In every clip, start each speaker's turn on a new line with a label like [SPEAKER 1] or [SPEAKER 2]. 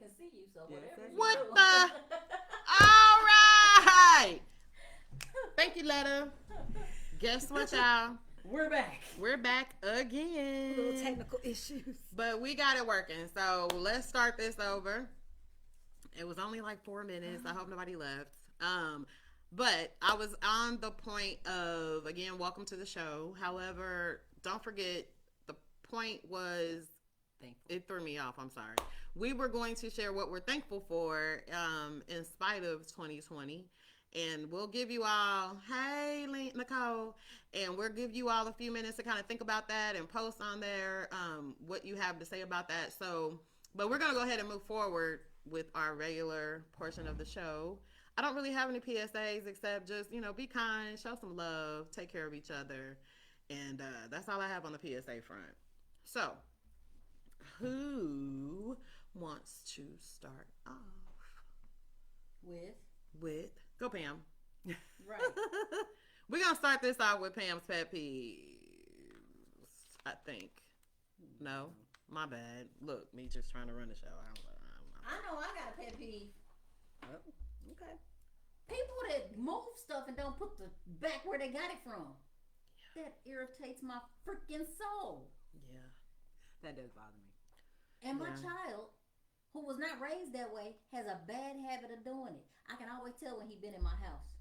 [SPEAKER 1] can see you, so
[SPEAKER 2] Yes,
[SPEAKER 1] whatever
[SPEAKER 2] that's
[SPEAKER 1] you
[SPEAKER 2] it.
[SPEAKER 3] What
[SPEAKER 1] do.
[SPEAKER 3] the? All right. Thank you, Letta. Guess what, y'all?
[SPEAKER 1] We're back.
[SPEAKER 3] We're back again.
[SPEAKER 2] Little technical issues.
[SPEAKER 3] But we got it working. So let's start this over. It was only like 4 minutes. I hope nobody left. But I was on the point of, again, welcome to the show. However, don't forget, the point was, it threw me off. I'm sorry. We were going to share what we're thankful for in spite of 2020. And we'll give you all, hey, Nicole, and we'll give you all a few minutes to kind of think about that and post on there what you have to say about that. So, but we're going to go ahead and move forward with our regular portion of the show. I don't really have any PSAs except just, be kind, show some love, take care of each other. And that's all I have on the PSA front. So, who wants to start off? With go Pam.
[SPEAKER 1] Right.
[SPEAKER 3] We're gonna start this off with Pam's pet peeves, I think. No, my bad. Look, me just trying to run the show.
[SPEAKER 1] I know I got a pet peeve.
[SPEAKER 2] Oh, okay.
[SPEAKER 1] People that move stuff and don't put the back where they got it from. Yeah. That irritates my freaking soul.
[SPEAKER 3] Yeah.
[SPEAKER 2] That does bother me.
[SPEAKER 1] And my child, who was not raised that way, has a bad habit of doing it. I can always tell when he's been in my house,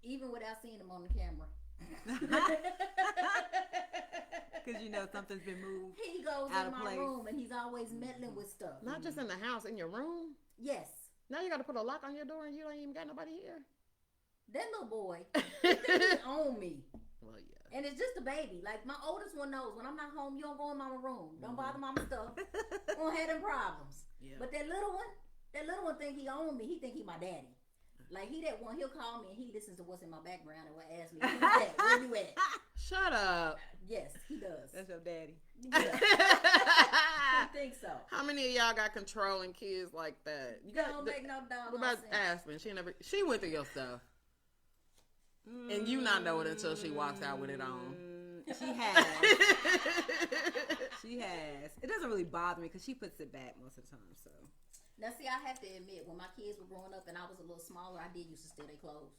[SPEAKER 1] even without seeing him on the camera.
[SPEAKER 2] Because something's been moved.
[SPEAKER 1] He goes
[SPEAKER 2] out
[SPEAKER 1] in
[SPEAKER 2] of
[SPEAKER 1] my
[SPEAKER 2] place.
[SPEAKER 1] room and he's always meddling with stuff.
[SPEAKER 3] Not just in the house, in your room.
[SPEAKER 1] Yes.
[SPEAKER 3] Now you got to put a lock on your door and you don't even got nobody here.
[SPEAKER 1] That little boy, he thinks he own me.
[SPEAKER 3] Well, yeah.
[SPEAKER 1] And it's just a baby. Like, my oldest one knows, when I'm not home, you don't go in mama's room. Don't bother mama's stuff. Won't have them problems.
[SPEAKER 3] Yeah.
[SPEAKER 1] But that little one think he own me. He think he my daddy. Like, he that one, he'll call me and he listens to what's in my background and will ask me, who's that? Where you at?
[SPEAKER 3] Shut up.
[SPEAKER 1] Yes, he does.
[SPEAKER 2] That's your daddy.
[SPEAKER 1] Yeah. I think so.
[SPEAKER 3] How many of y'all got controlling kids like that? You
[SPEAKER 1] Don't make no dog.
[SPEAKER 3] What about Aspen? She went through your stuff. And you not know it until she walks out with it on.
[SPEAKER 2] She has. She has. It doesn't really bother me because she puts it back most of the time. So
[SPEAKER 1] now, see, I have to admit, when my kids were growing up and I was a little smaller, I did used to steal their clothes.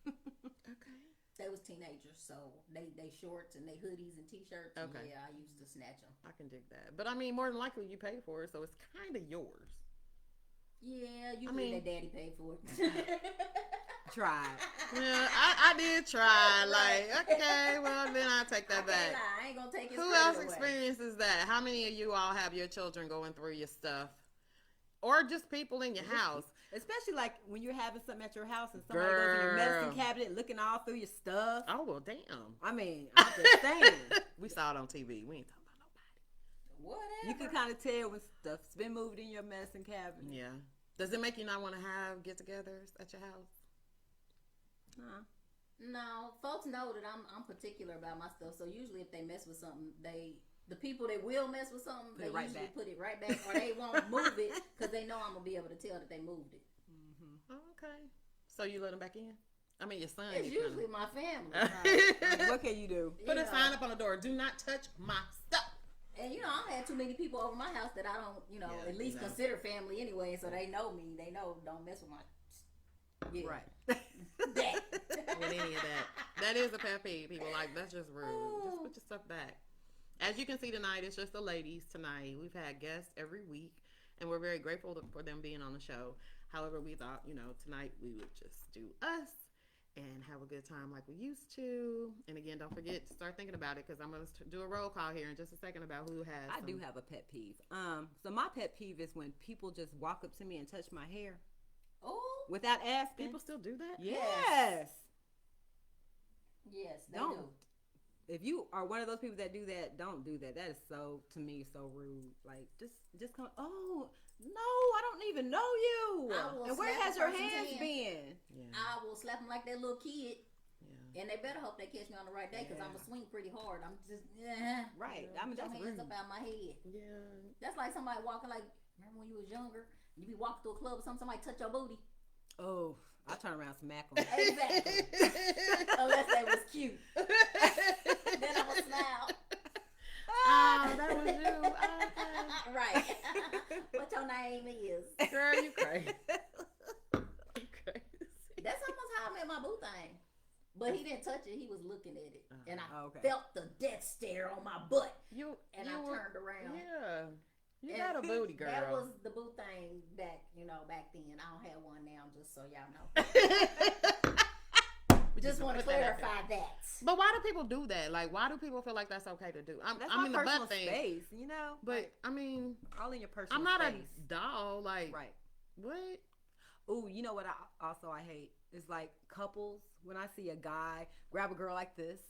[SPEAKER 3] Okay.
[SPEAKER 1] They was teenagers, so they shorts and they hoodies and t-shirts.
[SPEAKER 3] Okay.
[SPEAKER 1] Yeah, I used to snatch them.
[SPEAKER 3] I can dig that. But I mean, more than likely you paid for it, so it's kind of yours.
[SPEAKER 1] Yeah, usually their daddy paid for it.
[SPEAKER 2] try.
[SPEAKER 3] Yeah, I did try. Like, okay, well then I take that back.
[SPEAKER 1] I ain't gonna take it.
[SPEAKER 3] Who else experiences that? How many of you all have your children going through your stuff, or just people in your house?
[SPEAKER 2] Especially like when you're having something at your house and somebody goes in your medicine cabinet looking all through your stuff.
[SPEAKER 3] Oh well, damn.
[SPEAKER 2] I mean, I'm just saying.
[SPEAKER 3] We saw it on TV. We ain't talking about nobody.
[SPEAKER 1] Whatever.
[SPEAKER 2] You can kind of tell when stuff's been moved in your medicine cabinet.
[SPEAKER 3] Yeah. Does it make you not want to have get-togethers at your house?
[SPEAKER 1] No, folks know that I'm particular about my stuff. So usually, if they mess with something, the people that will mess with something, they usually put it right back, or they won't move it because they know I'm gonna be able to tell that they moved it.
[SPEAKER 3] Oh, okay. So you let them back in? I mean, your son.
[SPEAKER 1] It's usually my family.
[SPEAKER 2] Right? What can you do?
[SPEAKER 3] Put a sign up on the door. Do not touch my stuff.
[SPEAKER 1] And I had too many people over my house that I don't, at least consider family anyway. So they know me. They know don't mess with my. Yeah.
[SPEAKER 2] Right.
[SPEAKER 1] That.
[SPEAKER 3] With any of that. That is a pet peeve. People like, that's just rude. Just put your stuff back. As you can see tonight, it's just the ladies tonight. We've had guests every week, and we're very grateful for them being on the show. However, we thought, tonight we would just do us and have a good time like we used to. And again, don't forget to start thinking about it because I'm going to do a roll call here in just a second about who has.
[SPEAKER 2] I do have a pet peeve. So my pet peeve is when people just walk up to me and touch my hair.
[SPEAKER 1] Oh.
[SPEAKER 2] Without asking.
[SPEAKER 3] People still do that?
[SPEAKER 2] Yes.
[SPEAKER 1] Yes, they
[SPEAKER 2] don't.
[SPEAKER 1] do.
[SPEAKER 2] If you are one of those people that do that, don't do that. That is so, to me, so rude. Like, just come, oh, no, I don't even know you. And where has your hands been?
[SPEAKER 3] Yeah.
[SPEAKER 1] I will slap them like that little kid.
[SPEAKER 3] Yeah.
[SPEAKER 1] And they better hope they catch me on the right day because I'm going to swing pretty hard. I'm just,
[SPEAKER 2] right. I mean,
[SPEAKER 1] your
[SPEAKER 2] that's
[SPEAKER 1] hands
[SPEAKER 2] rude.
[SPEAKER 1] up out my head.
[SPEAKER 3] Yeah.
[SPEAKER 1] That's like somebody walking like, remember when you was younger? You be walking through a club or something, somebody touch your booty.
[SPEAKER 2] Oh, I turn around and smack them.
[SPEAKER 1] Exactly. Unless they was cute. Then I would smile.
[SPEAKER 3] Oh, that was you. Okay.
[SPEAKER 1] Right. But name is.
[SPEAKER 3] Girl, you crazy.
[SPEAKER 1] That's almost how I met my boo thing. But he didn't touch it. He was looking at it. And I felt the death stare on my butt. I turned around.
[SPEAKER 3] Yeah. You got a booty, girl.
[SPEAKER 1] That was the boo thing back then. I don't have one now, just so y'all know. Just want to clarify that.
[SPEAKER 3] But why do people do that? Like, why do people feel like that's okay to do?
[SPEAKER 2] That's my personal space, you know?
[SPEAKER 3] But,
[SPEAKER 2] like,
[SPEAKER 3] I mean...
[SPEAKER 2] all in your personal
[SPEAKER 3] I'm not
[SPEAKER 2] space.
[SPEAKER 3] a doll, like...
[SPEAKER 2] Right.
[SPEAKER 3] What?
[SPEAKER 2] Ooh, you know what I hate? It's like couples, when I see a guy grab a girl like this.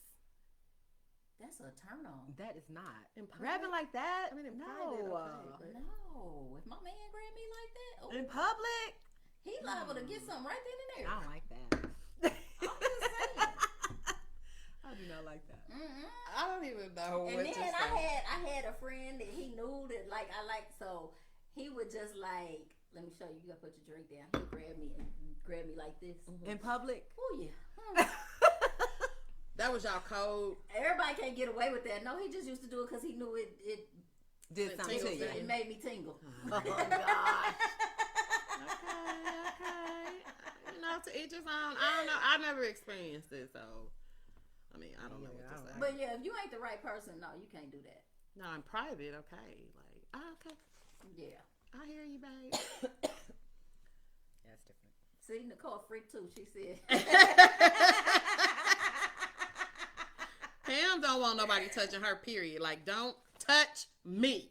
[SPEAKER 1] That's a turn on.
[SPEAKER 2] That is not. Grabbing like that?
[SPEAKER 3] I mean, in
[SPEAKER 2] no.
[SPEAKER 3] private, okay,
[SPEAKER 1] No. If my man grabbed me like that... Oh,
[SPEAKER 2] in public?
[SPEAKER 1] He liable to get something right then and there.
[SPEAKER 2] I don't like that.
[SPEAKER 1] I'm just saying.
[SPEAKER 2] I do not like that.
[SPEAKER 3] I don't even know
[SPEAKER 1] and
[SPEAKER 3] what
[SPEAKER 1] then
[SPEAKER 3] to say.
[SPEAKER 1] I had a friend that he knew that like I like, so he would just like, let me show you. You gotta put your drink down. He'll grab me like this
[SPEAKER 2] in public.
[SPEAKER 1] Oh yeah.
[SPEAKER 3] That was y'all code.
[SPEAKER 1] Everybody can't get away with that. No, he just used to do it because he knew it
[SPEAKER 2] did something to you.
[SPEAKER 1] It made me tingle.
[SPEAKER 2] Oh God.
[SPEAKER 3] Okay. You know, to each his own. I don't know. I never experienced it, so I mean, I don't know what to say.
[SPEAKER 1] But yeah, if you ain't the right person, no, you can't do that.
[SPEAKER 3] No, in private, okay. Like, okay.
[SPEAKER 1] Yeah.
[SPEAKER 3] I hear you, babe.
[SPEAKER 2] That's different.
[SPEAKER 1] See, Nicole freak too. She said.
[SPEAKER 3] Pam don't want nobody touching her, period. Like, don't touch me.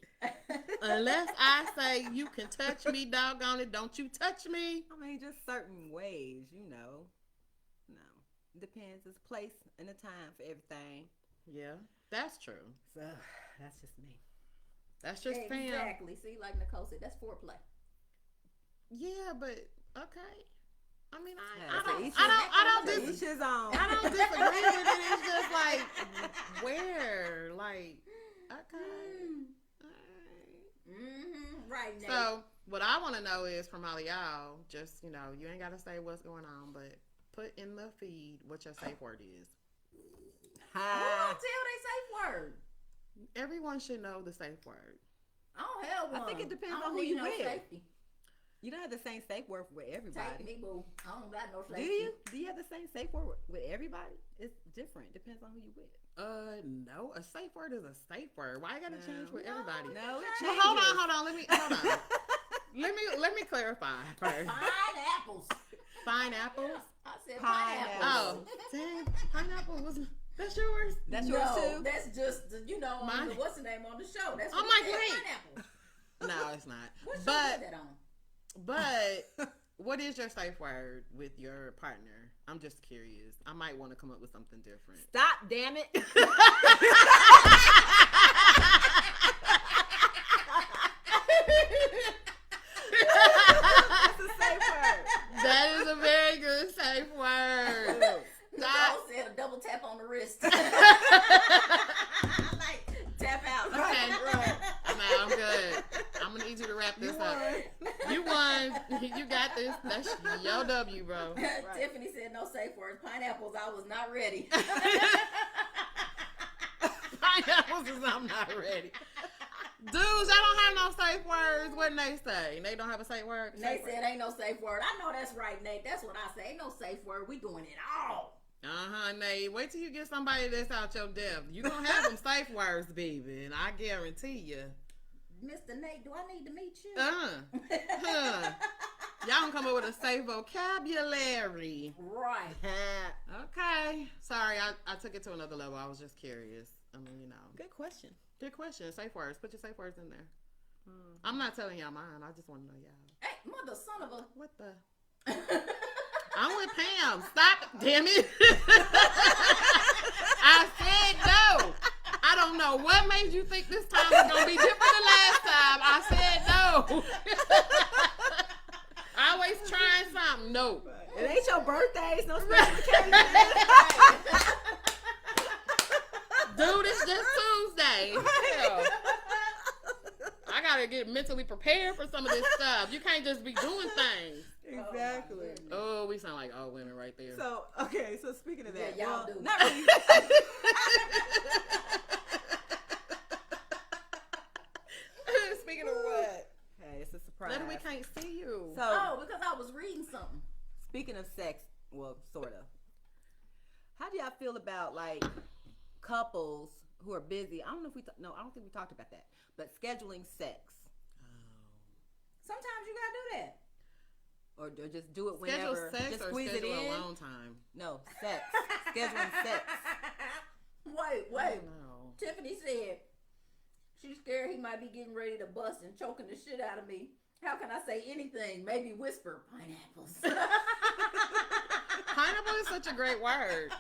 [SPEAKER 3] Unless I say you can touch me, doggone it, don't you touch me.
[SPEAKER 2] I mean, just certain ways, you know. No. Depends. There's a place and a time for everything.
[SPEAKER 3] Yeah, that's true.
[SPEAKER 2] So, that's just me.
[SPEAKER 3] That's just Pam.
[SPEAKER 1] Exactly. See, like Nicole said, that's foreplay.
[SPEAKER 3] Yeah, but, okay. I mean, I don't disagree with it. It's just like, where? Like, okay.
[SPEAKER 1] Right now.
[SPEAKER 3] So, what I want to know is from all of y'all, just, you know, you ain't got to say what's going on, but put in the feed what your safe word is.
[SPEAKER 1] Who don't tell they safe word?
[SPEAKER 3] Everyone should know the safe word.
[SPEAKER 1] I don't have one.
[SPEAKER 2] I think it depends on who you with. Safety. You don't have the same safe word with everybody.
[SPEAKER 1] Take me, boo. I don't got no safety.
[SPEAKER 2] Do you? Do you have the same safe word with everybody? It's different. Depends on who you with.
[SPEAKER 3] No. A safe word is a safe word. Why you gotta change with everybody?
[SPEAKER 2] No, it
[SPEAKER 3] changes. Well, hold on. Let me clarify first.
[SPEAKER 1] Pineapples.
[SPEAKER 3] Pineapples?
[SPEAKER 1] I said pineapples.
[SPEAKER 3] Oh, dang. Pineapple was... That's yours?
[SPEAKER 2] That's yours too?
[SPEAKER 1] That's just, you know, what's the name on the show? That's
[SPEAKER 3] what
[SPEAKER 1] pineapple.
[SPEAKER 3] No, it's not.
[SPEAKER 1] What show is that on?
[SPEAKER 3] But what is your safe word with your partner? I'm just curious. I might want to come up with something different.
[SPEAKER 2] Stop, damn it.
[SPEAKER 1] That's
[SPEAKER 2] a safe word.
[SPEAKER 3] That is a very good safe word.
[SPEAKER 1] Stop. Said a double tap on the wrist. Like, tap out.
[SPEAKER 3] Okay, right. I'm good. I'm gonna need you to wrap this up. You won. You got this. That's your W, bro.
[SPEAKER 1] Right. Tiffany said no safe words. Pineapples. I was not ready.
[SPEAKER 3] Pineapples is I'm not ready. Dudes, I don't have no safe words. What they say? They don't have a safe word?
[SPEAKER 1] They said ain't no safe word. I know that's right, Nate. That's what I say. Ain't no safe word. We doing it all.
[SPEAKER 3] Nate. Wait till you get somebody that's out your depth. You gonna have them safe words, baby, and I guarantee you.
[SPEAKER 1] Mr. Nate, do I need to meet you?
[SPEAKER 3] Y'all gonna come up with a safe vocabulary.
[SPEAKER 1] Right.
[SPEAKER 3] Okay. Sorry, I took it to another level. I was just curious. I mean, you know.
[SPEAKER 2] Good question.
[SPEAKER 3] Good question. Safe words. Put your safe words in there. I'm not telling y'all mine. I just want to know y'all.
[SPEAKER 1] Hey, mother, son of a...
[SPEAKER 3] What the... I'm with Pam. Stop it, damn it. I said no. I don't know what made you think this time was going to be different than last time. I said no. Always trying something. No.
[SPEAKER 2] It ain't your birthday. It's no special occasion.
[SPEAKER 3] Dude, it's just Tuesday. Hell. I got to get mentally prepared for some of this stuff. You can't just be doing things.
[SPEAKER 2] Exactly.
[SPEAKER 3] Oh, we sound like all women right there.
[SPEAKER 2] So, okay, so speaking of that,
[SPEAKER 1] yeah, y'all do.
[SPEAKER 2] Not really. Speaking of what? Hey, it's a surprise. surprise.
[SPEAKER 3] Then we can't see you.
[SPEAKER 2] So,
[SPEAKER 1] because I was reading something.
[SPEAKER 2] Speaking of sex, well, sort of. How do y'all feel about like couples who are busy? I don't know if I don't think we talked about that. But scheduling sex.
[SPEAKER 1] Sometimes you gotta do that.
[SPEAKER 2] Or just do it whenever.
[SPEAKER 3] Schedule sex
[SPEAKER 2] just
[SPEAKER 3] or
[SPEAKER 2] squeeze
[SPEAKER 3] schedule
[SPEAKER 2] it in.
[SPEAKER 3] alone time?
[SPEAKER 2] No, sex. Scheduling sex.
[SPEAKER 1] Wait. Tiffany said she's scared he might be getting ready to bust and choking the shit out of me. How can I say anything? Maybe whisper pineapples.
[SPEAKER 3] Pineapple is such a great word.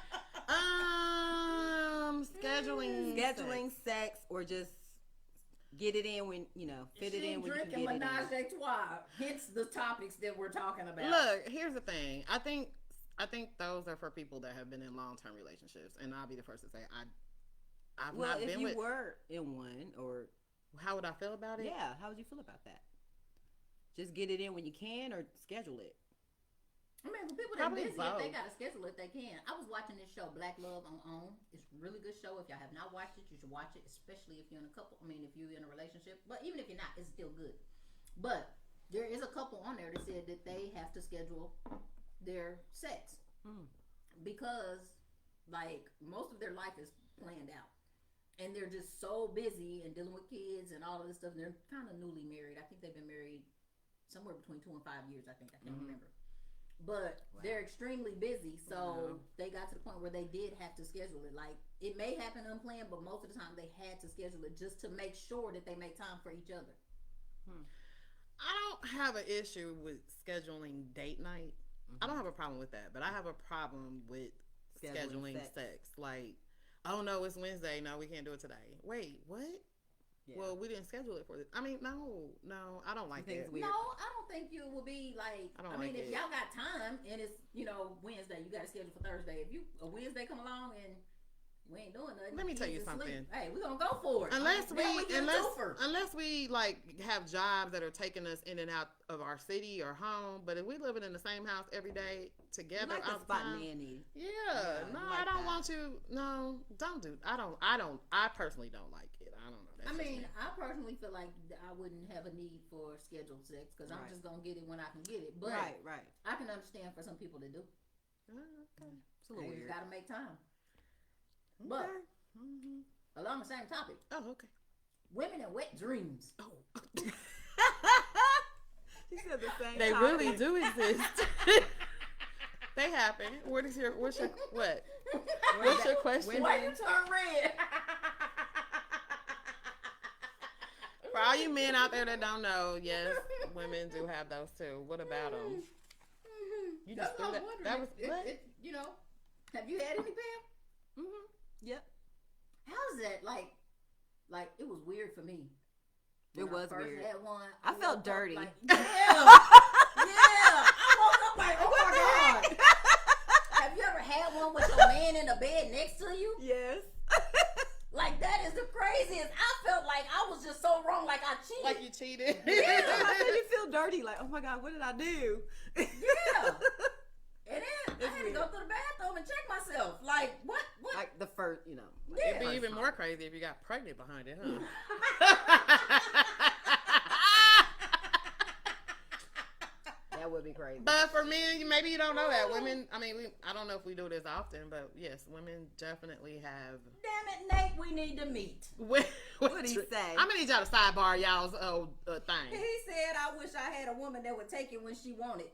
[SPEAKER 3] Scheduling
[SPEAKER 2] sex or just get it in when fit it in when you can get it in.
[SPEAKER 1] Menage a trois. Hence the topics that we're talking about.
[SPEAKER 3] Look, here's the thing. I think those are for people that have been in long-term relationships, and I'll be the first to say I've not been with.
[SPEAKER 2] Well, if you were in one, or
[SPEAKER 3] how would I feel about it?
[SPEAKER 2] Yeah, how would you feel about that? Just get it in when you can, or schedule it.
[SPEAKER 1] I mean, for people that are busy, if they gotta schedule it, they can. I was watching this show, Black Love on OWN. It's a really good show. If y'all have not watched it, you should watch it, especially if you're in a couple. I mean, if you're in a relationship, but even if you're not, it's still good. But there is a couple on there that said that they have to schedule their sex because, like, most of their life is planned out, and they're just so busy and dealing with kids and all of this stuff. And they're kind of newly married. I think they've been married somewhere between 2 and 5 years. I can't remember. But they're extremely busy, so they got to the point where they did have to schedule it. Like, it may happen unplanned, but most of the time they had to schedule it just to make sure that they make time for each other.
[SPEAKER 3] I don't have an issue with scheduling date night. I don't have a problem with that, but I have a problem with scheduling sex. Like, oh no, it's Wednesday. No, we can't do it today. Wait, what? Yeah. Well, we didn't schedule it for this. I mean, no, I don't like that.
[SPEAKER 1] No, I don't think you will be like. I mean, if y'all got time and it's Wednesday, you got to schedule for Thursday. If a Wednesday come along and we ain't doing nothing,
[SPEAKER 3] let me tell you something.
[SPEAKER 1] Hey, we're gonna go for it.
[SPEAKER 3] Unless we like have jobs that are taking us in and out of our city or home, but if we living in the same house every day together,
[SPEAKER 2] like the spot nanny.
[SPEAKER 3] Yeah, no, like I don't want you. No, don't do. I personally don't like it. I don't know.
[SPEAKER 1] I mean, I personally feel like I wouldn't have a need for scheduled sex because I'm just gonna get it when I can get it. But
[SPEAKER 2] right.
[SPEAKER 1] I can understand for some people to do.
[SPEAKER 2] Okay. It's a little weird.
[SPEAKER 1] You gotta make time. But along the same topic.
[SPEAKER 3] Oh, okay.
[SPEAKER 1] Women and wet dreams.
[SPEAKER 3] Oh.
[SPEAKER 2] She said the same.
[SPEAKER 3] They topic. Really do exist. They happen. What's your question?
[SPEAKER 1] Why you turn red?
[SPEAKER 3] For all you men out there that don't know, yes, women do have those too. What about them? You just threw that. That was what?
[SPEAKER 1] Have you had any, Pam?
[SPEAKER 2] Yep.
[SPEAKER 1] How's that like? It was weird for me.
[SPEAKER 2] It was weird.
[SPEAKER 1] Had one,
[SPEAKER 2] I felt dirty.
[SPEAKER 1] Yeah. I woke up like, oh my God. Have you ever had one with your man in the bed next to you?
[SPEAKER 2] Yes.
[SPEAKER 1] Like, that is the craziest. I felt like I was just so wrong, like I cheated.
[SPEAKER 3] Like you cheated?
[SPEAKER 1] Yeah.
[SPEAKER 2] How did you feel dirty? Like, oh my God, what did I do?
[SPEAKER 1] Yeah. And then I had to go to the bathroom and check myself. Like, what?
[SPEAKER 2] Like the first,
[SPEAKER 3] It'd be even more crazy if you got pregnant behind it, huh?
[SPEAKER 2] That would be crazy.
[SPEAKER 3] But for men, maybe you don't know that. Women, I mean, I don't know if we do this often, but yes, women definitely have.
[SPEAKER 1] Damn it, Nate, we need to meet.
[SPEAKER 3] What
[SPEAKER 2] did he say?
[SPEAKER 3] I'm gonna need y'all to sidebar y'all's thing.
[SPEAKER 1] He said, I wish I had a woman that would take it when she wanted.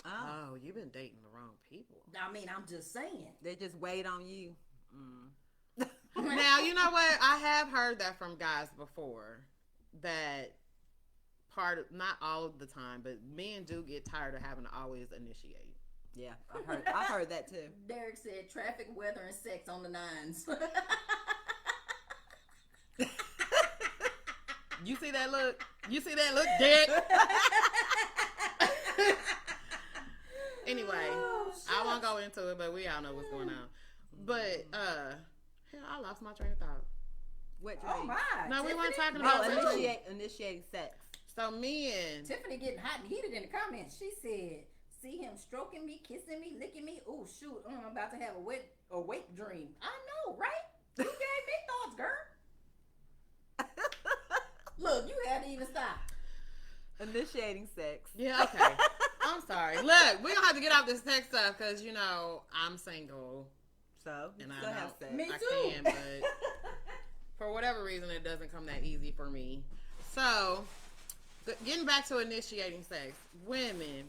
[SPEAKER 3] Oh, you've been dating the wrong people.
[SPEAKER 1] I mean, I'm just saying.
[SPEAKER 2] They just wait on you.
[SPEAKER 3] Now, you know what? I have heard that from guys before. That not all of the time, but men do get tired of having to always initiate.
[SPEAKER 2] Yeah, I've heard that too. Derek
[SPEAKER 1] said traffic, weather, and sex on the nines.
[SPEAKER 3] You see that look? Derek? Anyway, I won't go into it, but we all know what's going on. But hell, I lost my train of thought.
[SPEAKER 2] What dream?
[SPEAKER 1] Oh my!
[SPEAKER 3] No, we weren't talking
[SPEAKER 2] about initiating sex.
[SPEAKER 3] So men.
[SPEAKER 1] Tiffany getting hot and heated in the comments. She said, "See him stroking me, kissing me, licking me. Oh shoot, I'm about to have a wake dream. I know, right? You gave me thoughts, girl. Look, you had to even stop.
[SPEAKER 2] Initiating sex.
[SPEAKER 3] Yeah, okay. I'm sorry. Look, we don't have to get off this sex stuff because, I'm single.
[SPEAKER 2] So,
[SPEAKER 3] and I
[SPEAKER 2] still have sex.
[SPEAKER 1] Me too.
[SPEAKER 3] I can, but for whatever reason, it doesn't come that easy for me. So, getting back to initiating sex, women.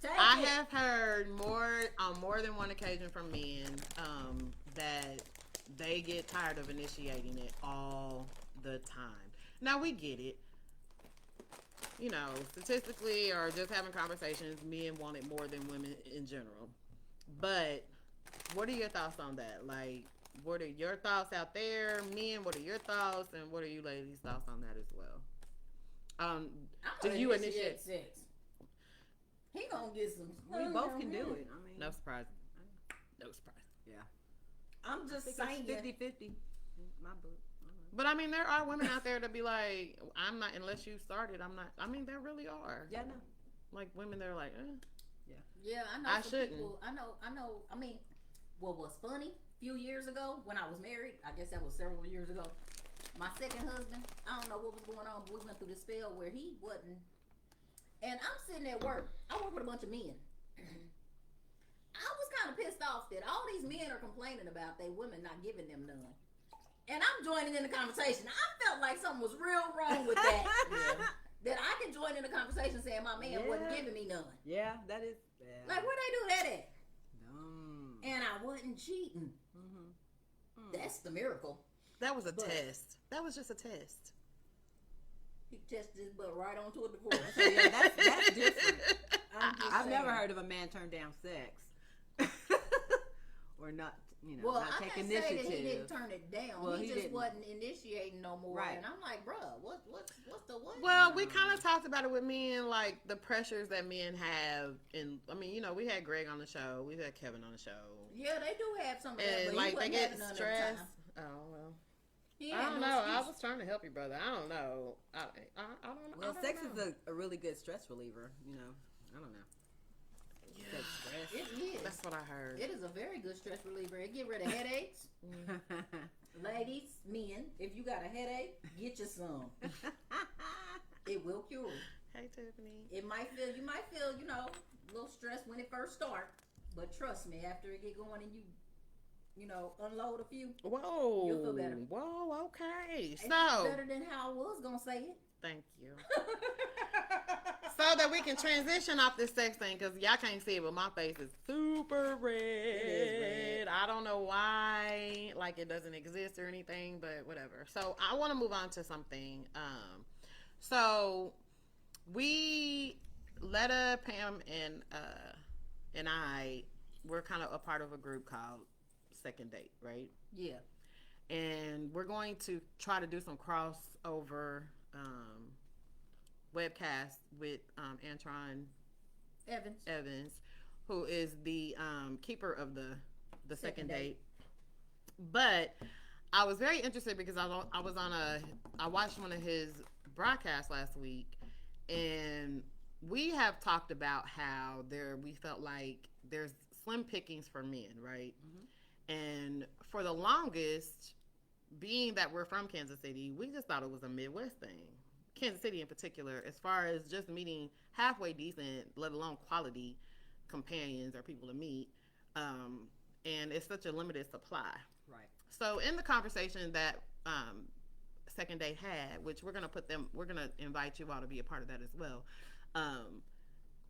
[SPEAKER 3] I have heard on more than one occasion from men that they get tired of initiating it all the time. Now, we get it. Statistically or just having conversations, men want it more than women in general. But what are your thoughts on that? Like, what are your thoughts out there? Men, what are your thoughts? And what are you ladies' thoughts on that as well? Do you initiate
[SPEAKER 1] sex? He gonna get some.
[SPEAKER 2] We both can do it. I mean,
[SPEAKER 3] no surprise. No surprise.
[SPEAKER 2] Yeah.
[SPEAKER 1] I'm just saying
[SPEAKER 2] 50-50. My book.
[SPEAKER 3] But I mean, there are women out there that be like, I'm not, unless you started, I'm not. I mean, there really are.
[SPEAKER 2] Yeah, no.
[SPEAKER 3] Like women, they're like,
[SPEAKER 1] Yeah, I know.
[SPEAKER 3] I shouldn't.
[SPEAKER 1] People, I know. I mean, what was funny a few years ago when I was married, I guess that was several years ago. My second husband, I don't know what was going on, but we went through this spell where he wasn't. And I'm sitting at work. I work with a bunch of men. I was kind of pissed off that all these men are complaining about they women not giving them none. And I'm joining in the conversation. I felt like something was real wrong with that. That I can join in the conversation saying my man wasn't giving me none.
[SPEAKER 2] Yeah, that is bad.
[SPEAKER 1] Like, where they do that at? And I wasn't cheating. That's the miracle.
[SPEAKER 3] that was a test. That was just a test.
[SPEAKER 1] He tested his butt right onto a divorce.
[SPEAKER 2] So, yeah, that's different. I've never heard of a man turn down sex. Or not, not take initiative.
[SPEAKER 1] Say that he didn't turn it down.
[SPEAKER 2] Well,
[SPEAKER 1] he just
[SPEAKER 2] didn't.
[SPEAKER 1] wasn't initiating no more.
[SPEAKER 2] Right.
[SPEAKER 1] And I'm like, bruh, what's the what?
[SPEAKER 3] Well, we kind of talked about it with men, like the pressures that men have. And I mean, we had Greg on the show. We've had Kevin on the show.
[SPEAKER 1] Yeah, they do have some of that.
[SPEAKER 3] And
[SPEAKER 1] but
[SPEAKER 3] like they get
[SPEAKER 1] stressed.
[SPEAKER 3] stressed. Oh well. I don't know. I was trying to help you, brother. I don't know. I don't know.
[SPEAKER 2] Well, sex is a really good stress reliever. I don't know.
[SPEAKER 3] Yeah.
[SPEAKER 1] It is.
[SPEAKER 3] That's what I heard.
[SPEAKER 1] It is a very good stress reliever. It get rid of headaches. Ladies, men, if you got a headache, get you some. It will cure.
[SPEAKER 3] Hey, Tiffany.
[SPEAKER 1] You might feel, a little stressed when it first starts, but trust me, after it get going and you unload a few.
[SPEAKER 3] Whoa.
[SPEAKER 1] You'll feel better.
[SPEAKER 3] Whoa, okay.
[SPEAKER 1] It's
[SPEAKER 3] So
[SPEAKER 1] better than how I was gonna say it.
[SPEAKER 3] thank you. So that we can transition off this sex thing, because y'all can't see it, but my face is super red.
[SPEAKER 1] It is red.
[SPEAKER 3] I don't know why, like it doesn't exist or anything, but whatever. So I want to move on to something. So we, Letta, Pam, and I, we're kind of a part of a group called Second Date, right?
[SPEAKER 1] Yeah.
[SPEAKER 3] And we're going to try to do some crossover webcast with Antron Evans, who is the keeper of the second date. But I was very interested because I watched one of his broadcasts last week, and we have talked about how we felt like there's slim pickings for men, right? Mm-hmm. And for the longest, being that we're from Kansas City, we just thought it was a Midwest thing. Kansas City in particular, as far as just meeting halfway decent, let alone quality companions or people to meet. And it's such a limited supply.
[SPEAKER 2] Right.
[SPEAKER 3] So in the conversation that Second Date had, which we're going to invite you all to be a part of that as well.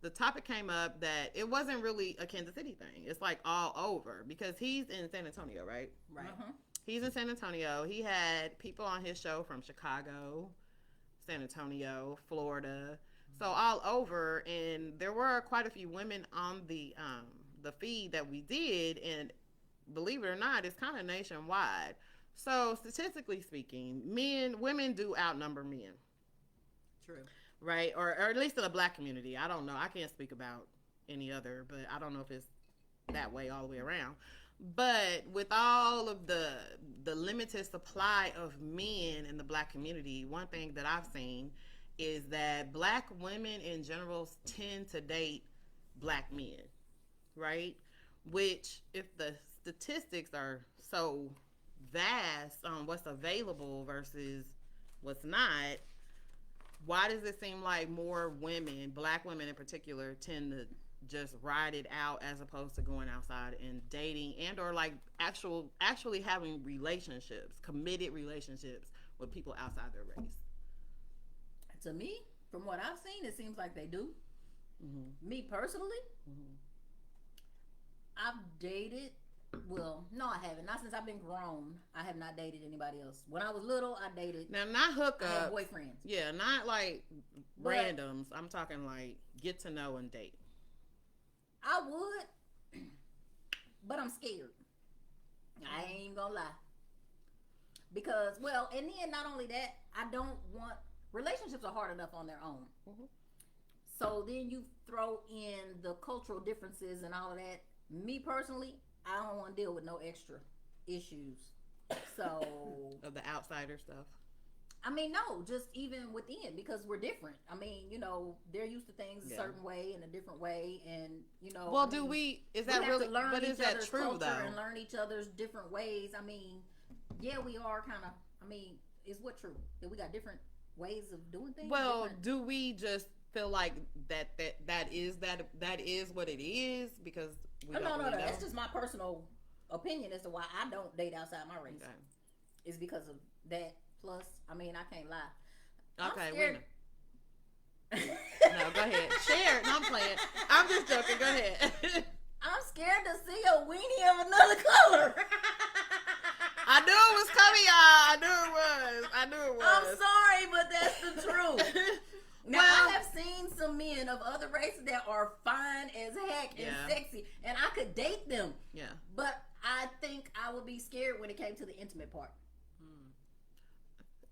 [SPEAKER 3] The topic came up that it wasn't really a Kansas City thing. It's like all over, because he's in San Antonio, right?
[SPEAKER 2] Right.
[SPEAKER 1] Uh-huh.
[SPEAKER 3] He's in San Antonio. He had people on his show from Chicago, San Antonio, Florida, so all over, and there were quite a few women on the feed that we did, and believe it or not, it's kind of nationwide. So statistically speaking, women do outnumber men.
[SPEAKER 2] True.
[SPEAKER 3] Right, or at least in the black community. I don't know. I can't speak about any other, but I don't know if it's that way all the way around. But with all of the limited supply of men in the black community, one thing that I've seen is that black women in general tend to date black men, right? Which, if the statistics are so vast on what's available versus what's not, why does it seem like more women, black women in particular, tend to just ride it out as opposed to going outside and dating and or like actually having relationships, committed relationships with people outside their race?
[SPEAKER 1] To me, from what I've seen, it seems like they do. Mm-hmm. Me personally, I've dated. Well, no, I haven't. Not since I've been grown. I have not dated anybody else. When I was little, I dated.
[SPEAKER 3] Now, not hookups. I
[SPEAKER 1] had boyfriends.
[SPEAKER 3] Yeah, not like randoms. I'm talking like get to know and date.
[SPEAKER 1] I would, but I'm scared. I ain't even gonna lie. Because, well, and then not only that, I don't want, relationships are hard enough on their own. Mm-hmm. So then you throw in the cultural differences and all of that. Me personally, I don't want to deal with no extra issues. So
[SPEAKER 3] of the outsider stuff.
[SPEAKER 1] I mean, no, just even within, because we're different. I mean, you know, they're used to things a certain way and a different way, and you know.
[SPEAKER 3] Well, do we? Is that really? But is that true though?
[SPEAKER 1] And learn each other's different ways. I mean, yeah, we are kind of. I mean, is what true that we got different ways of doing things?
[SPEAKER 3] Well, do we just feel like that is what it is because we don't really know?
[SPEAKER 1] That's just my personal opinion as to why I don't date outside my race. Okay. Is because of that. Plus, I mean, I can't lie.
[SPEAKER 3] Okay, no, go ahead. Share it. No, I'm playing. I'm just joking. Go ahead.
[SPEAKER 1] I'm scared to see a weenie of another color.
[SPEAKER 3] I knew it was coming, y'all. I knew it was.
[SPEAKER 1] I'm sorry, but that's the truth. Now, I have seen some men of other races that are fine as heck and sexy, and I could date them. Yeah. But I think I would be scared when it came to the intimate part.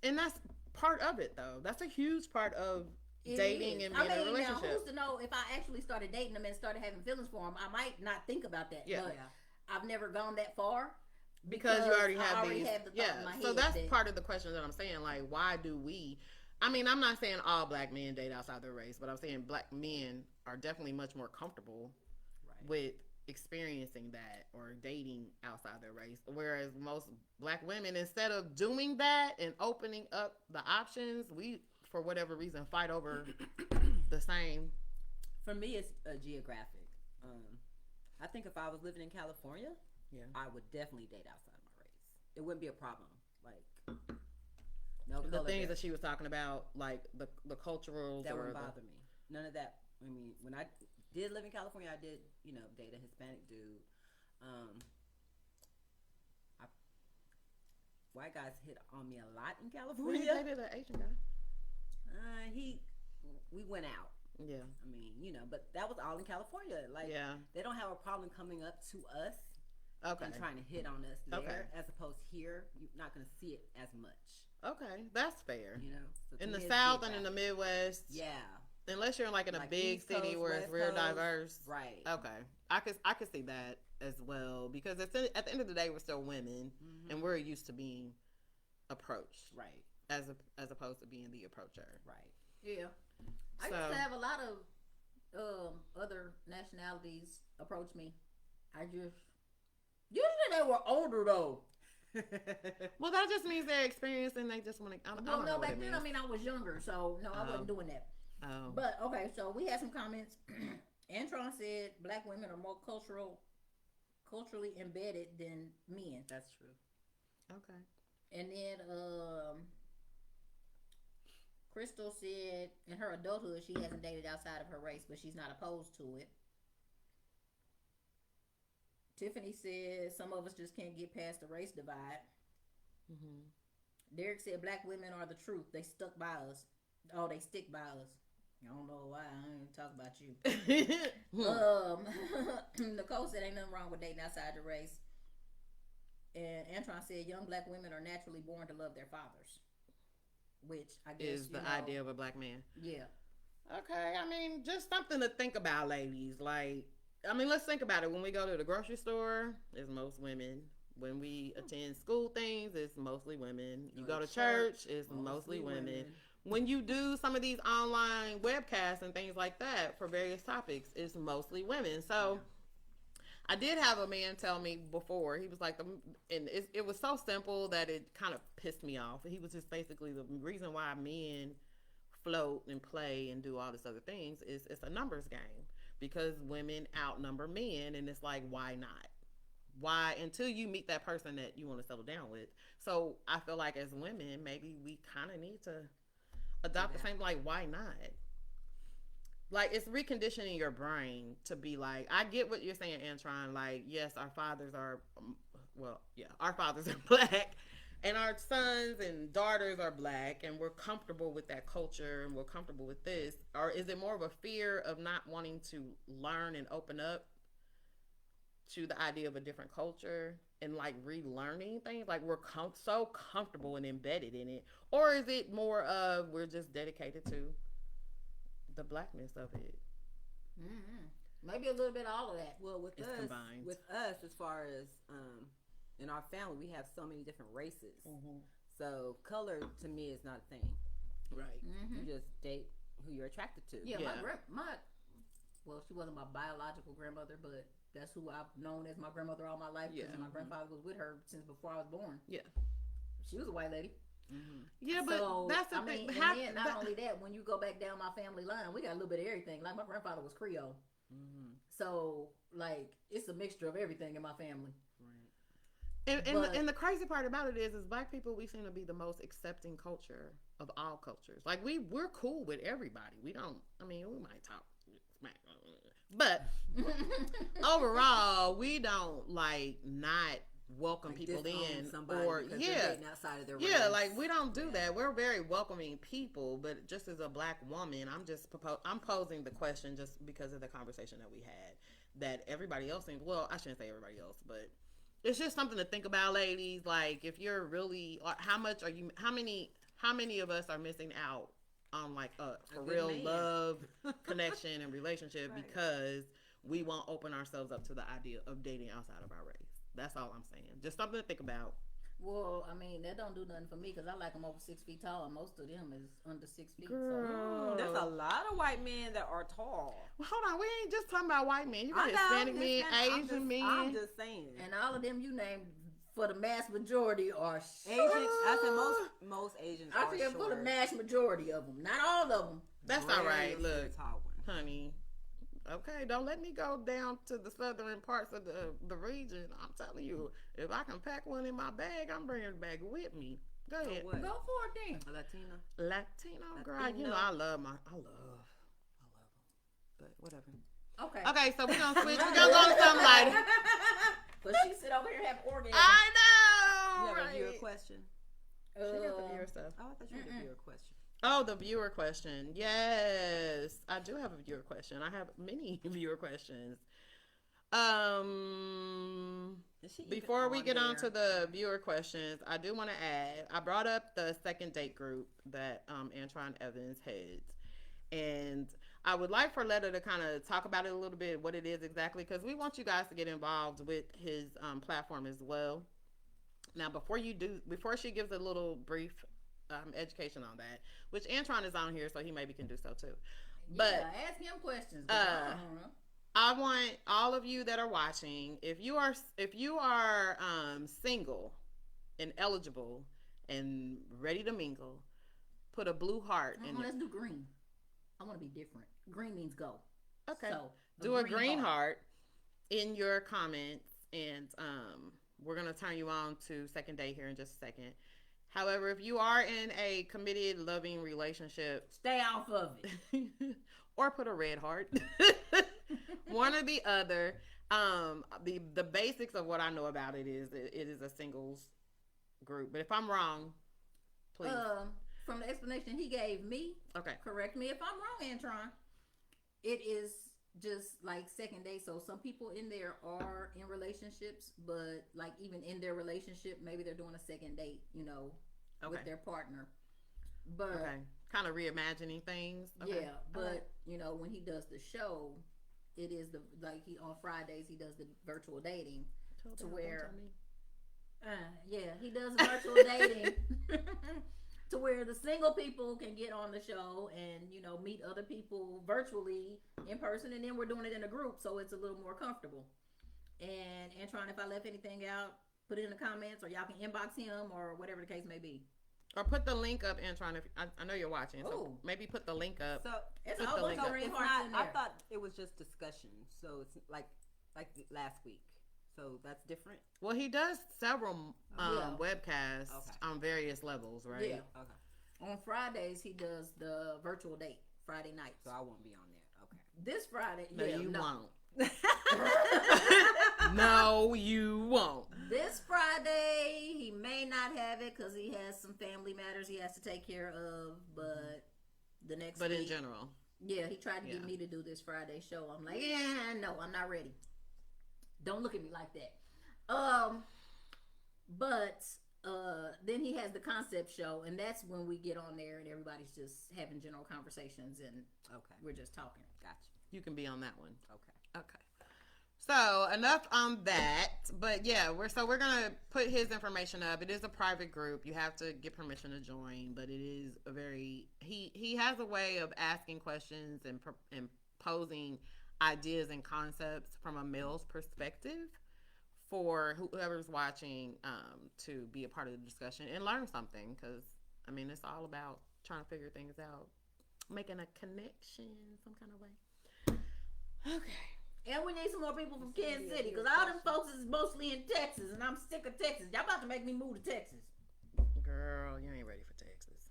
[SPEAKER 3] And that's part of it, though. That's a huge part of dating and being in a relationship.
[SPEAKER 1] Now, who's to know if I actually started dating them and started having feelings for them? I might not think about that. Yeah. But I've never gone that far.
[SPEAKER 3] Because you already have these. So that's part of the question that I'm saying. Like, why do we? I mean, I'm not saying all black men date outside their race, but I'm saying black men are definitely much more comfortable with experiencing that or dating outside their race, whereas most black women, instead of doing that and opening up the options, we for whatever reason fight over the same.
[SPEAKER 2] For me, it's geographic. I think if I was living in California, I would definitely date outside my race. It wouldn't be a problem. Like
[SPEAKER 3] the things that she was talking about, like the cultural
[SPEAKER 2] that wouldn't bother me. None of that. I mean, when I did live in California, I did, date a Hispanic dude. White guys hit on me a lot in California.
[SPEAKER 3] You dated an Asian guy?
[SPEAKER 2] We went out. Yeah. I mean, but that was all in California. Like, they don't have a problem coming up to us and trying to hit on us there, as opposed here, you're not going to see it as much.
[SPEAKER 3] Okay, that's fair. So in the South and in the Midwest. Yeah. Unless you're like in a big East city Coast, where it's real diverse. Right. Okay. I could see that as well, because at the end of the day, we're still women, and we're used to being approached. Right. As opposed to being the approacher. Right.
[SPEAKER 1] Yeah. I used to have a lot of other nationalities approach me. Usually they were older though.
[SPEAKER 3] Well, that just means they're experienced and they just want to. I don't know
[SPEAKER 1] back then, I mean, I was younger, so no, I wasn't doing that. Oh. But okay, so we had some comments. Antron said black women are more culturally embedded than men.
[SPEAKER 2] That's true.
[SPEAKER 1] Okay. And then Crystal said in her adulthood she hasn't dated outside of her race, but she's not opposed to it. Tiffany said some of us just can't get past the race divide. Mm-hmm. Derek said black women are the truth. They stuck by us. Oh, they stick by us. I don't know why. I ain't even talk about you. Nicole said ain't nothing wrong with dating outside your race. And Antron said young black women are naturally born to love their fathers, which I guess
[SPEAKER 3] is the idea of a black man. Yeah. Okay. I mean, just something to think about, ladies. Like, I mean, let's think about it. When we go to the grocery store, it's most women. When we attend school things, it's mostly women. You go to church, it's mostly women. When you do some of these online webcasts and things like that for various topics, it's mostly women. So I did have a man tell me before, he was like, and it was so simple that it kind of pissed me off. He was just basically the reason why men float and play and do all this other things. It's a numbers game because women outnumber men, and it's like, why not? Why, until you meet that person that you want to settle down with. So I feel like as women, maybe we kind of need to adopt the same, like, why not? Like, it's reconditioning your brain to be like, I get what you're saying, Antron. Like, yes, our fathers are black, and our sons and daughters are black, and we're comfortable with that culture, and we're comfortable with this. Or is it more of a fear of not wanting to learn and open up to the idea of a different culture and, like, relearning things? Like, we're so comfortable and embedded in it. Or is it more of we're just dedicated to the blackness of it?
[SPEAKER 1] Mm-hmm. Maybe a little bit of all of that.
[SPEAKER 2] Well, with us, as far as in our family, we have so many different races. Mm-hmm. So color to me is not a thing.
[SPEAKER 3] Right.
[SPEAKER 2] Mm-hmm. You just date who you're attracted to.
[SPEAKER 1] Yeah. Well, she wasn't my biological grandmother, but that's who I've known as my grandmother all my life. Because my grandfather was with her since before I was born. Yeah. She was a white lady.
[SPEAKER 3] Mm-hmm. Yeah, but so, that's the thing.
[SPEAKER 1] And then not only that, when you go back down my family line, we got a little bit of everything. Like, my grandfather was Creole. Mm-hmm. So, like, it's a mixture of everything in my family.
[SPEAKER 3] Right. And the crazy part about it is black people, we seem to be the most accepting culture of all cultures. Like, we're cool with everybody. We don't, I mean, we might talk smack, but overall, we don't, like, not welcome people in, or
[SPEAKER 2] outside of their
[SPEAKER 3] race. Like, we don't do that. We're very welcoming people, but just as a black woman, I'm posing the question just because of the conversation that we had, that everybody else seems, well, I shouldn't say everybody else, but it's just something to think about, ladies. Like, if you're really, how many of us are missing out on, like, for real love, connection, and relationship because we won't open ourselves up to the idea of dating outside of our race. That's all I'm saying. Just something to think about.
[SPEAKER 1] Well, I mean, that don't do nothing for me because I like them over 6 feet tall, and most of them is under 6 feet.
[SPEAKER 3] Girl.
[SPEAKER 2] So. There's a lot of white men that are tall.
[SPEAKER 3] Well, hold on. We ain't just talking about white men. You got Hispanic men, Asian men.
[SPEAKER 2] I'm just saying.
[SPEAKER 1] And all of them you named, for the mass majority, are
[SPEAKER 2] Asian. I said most Asians are short.
[SPEAKER 1] For the mass majority of them. Not all of them.
[SPEAKER 3] That's all right. Look, honey. Okay, don't let me go down to the southern parts of the region. I'm telling you, if I can pack one in my bag, I'm bringing it back with me. Go ahead.
[SPEAKER 1] Go for it then.
[SPEAKER 2] A
[SPEAKER 3] Latino girl. You know, I love them. But whatever. Okay, so we're going to switch. We're going to go to something lighter.
[SPEAKER 1] But she sit over here and have orgasm.
[SPEAKER 3] I know.
[SPEAKER 2] You have a viewer question?
[SPEAKER 3] She got the viewer stuff.
[SPEAKER 2] Oh, I thought you had a viewer question.
[SPEAKER 3] Oh, the viewer question. Yes, I do have a viewer question. I have many viewer questions. Before we get on to the viewer questions, I do want to add, I brought up the second date group that Antron Evans heads. And I would like for Letta to kind of talk about it a little bit, what it is exactly, because we want you guys to get involved with his platform as well. Now, before she gives a little brief education on that, which Antron is on here, so he maybe can do so too. But
[SPEAKER 1] ask him questions.
[SPEAKER 3] I want all of you that are watching, if you are single and eligible and ready to mingle, put a blue heart in
[SPEAKER 1] let's do green. I want to be different. Green means go.
[SPEAKER 3] Okay. So do a green heart in your comments, and we're gonna turn you on to second date here in just a second. However, if you are in a committed, loving relationship,
[SPEAKER 1] stay off of it.
[SPEAKER 3] Or put a red heart. One or the other. The basics of what I know about it is a singles group. But if I'm wrong, please.
[SPEAKER 1] From the explanation he gave me, correct me if I'm wrong, Antron. It is just like second date. So some people in there are in relationships, but like even in their relationship, maybe they're doing a second date, with their partner. But
[SPEAKER 3] kind of reimagining things.
[SPEAKER 1] Yeah, but when he does the show, it is he on Fridays he does the virtual dating to where he does virtual dating to where the single people can get on the show and meet other people virtually in person, and then we're doing it in a group, so it's a little more comfortable. And Antron, if I left anything out, put it in the comments, or y'all can inbox him or whatever the case may be.
[SPEAKER 3] Or put the link up, Antron. If I know you're watching, so maybe put the link up.
[SPEAKER 2] So it's
[SPEAKER 1] a whole bunch of green hearts in there.
[SPEAKER 2] I thought it was just discussion. So it's like last week. So that's different.
[SPEAKER 3] Well, he does several webcasts on various levels, right?
[SPEAKER 1] Yeah. Okay. On Fridays, he does the virtual date Friday night.
[SPEAKER 2] So I won't be on there. Okay.
[SPEAKER 1] This Friday,
[SPEAKER 3] no, you won't. No, you won't.
[SPEAKER 1] This Friday, he may not have it because he has some family matters he has to take care of. But the next week,
[SPEAKER 3] in general,
[SPEAKER 1] yeah, he tried to get me to do this Friday show. I'm like, no, I'm not ready. Don't look at me like that. But then he has the concept show, and that's when we get on there and everybody's just having general conversations and we're just talking.
[SPEAKER 2] Gotcha.
[SPEAKER 3] You can be on that one.
[SPEAKER 2] Okay.
[SPEAKER 3] So enough on that. But yeah, we're gonna put his information up. It is a private group. You have to get permission to join, but it is a very he has a way of asking questions and posing ideas and concepts from a male's perspective for whoever's watching to be a part of the discussion and learn something, because I mean it's all about trying to figure things out, making a connection some kind of way. Okay.
[SPEAKER 1] And we need some more people from Kansas City, because all them folks is mostly in Texas, and I'm sick of Texas. Y'all about to make me move to Texas.
[SPEAKER 3] Girl, you ain't ready for Texas.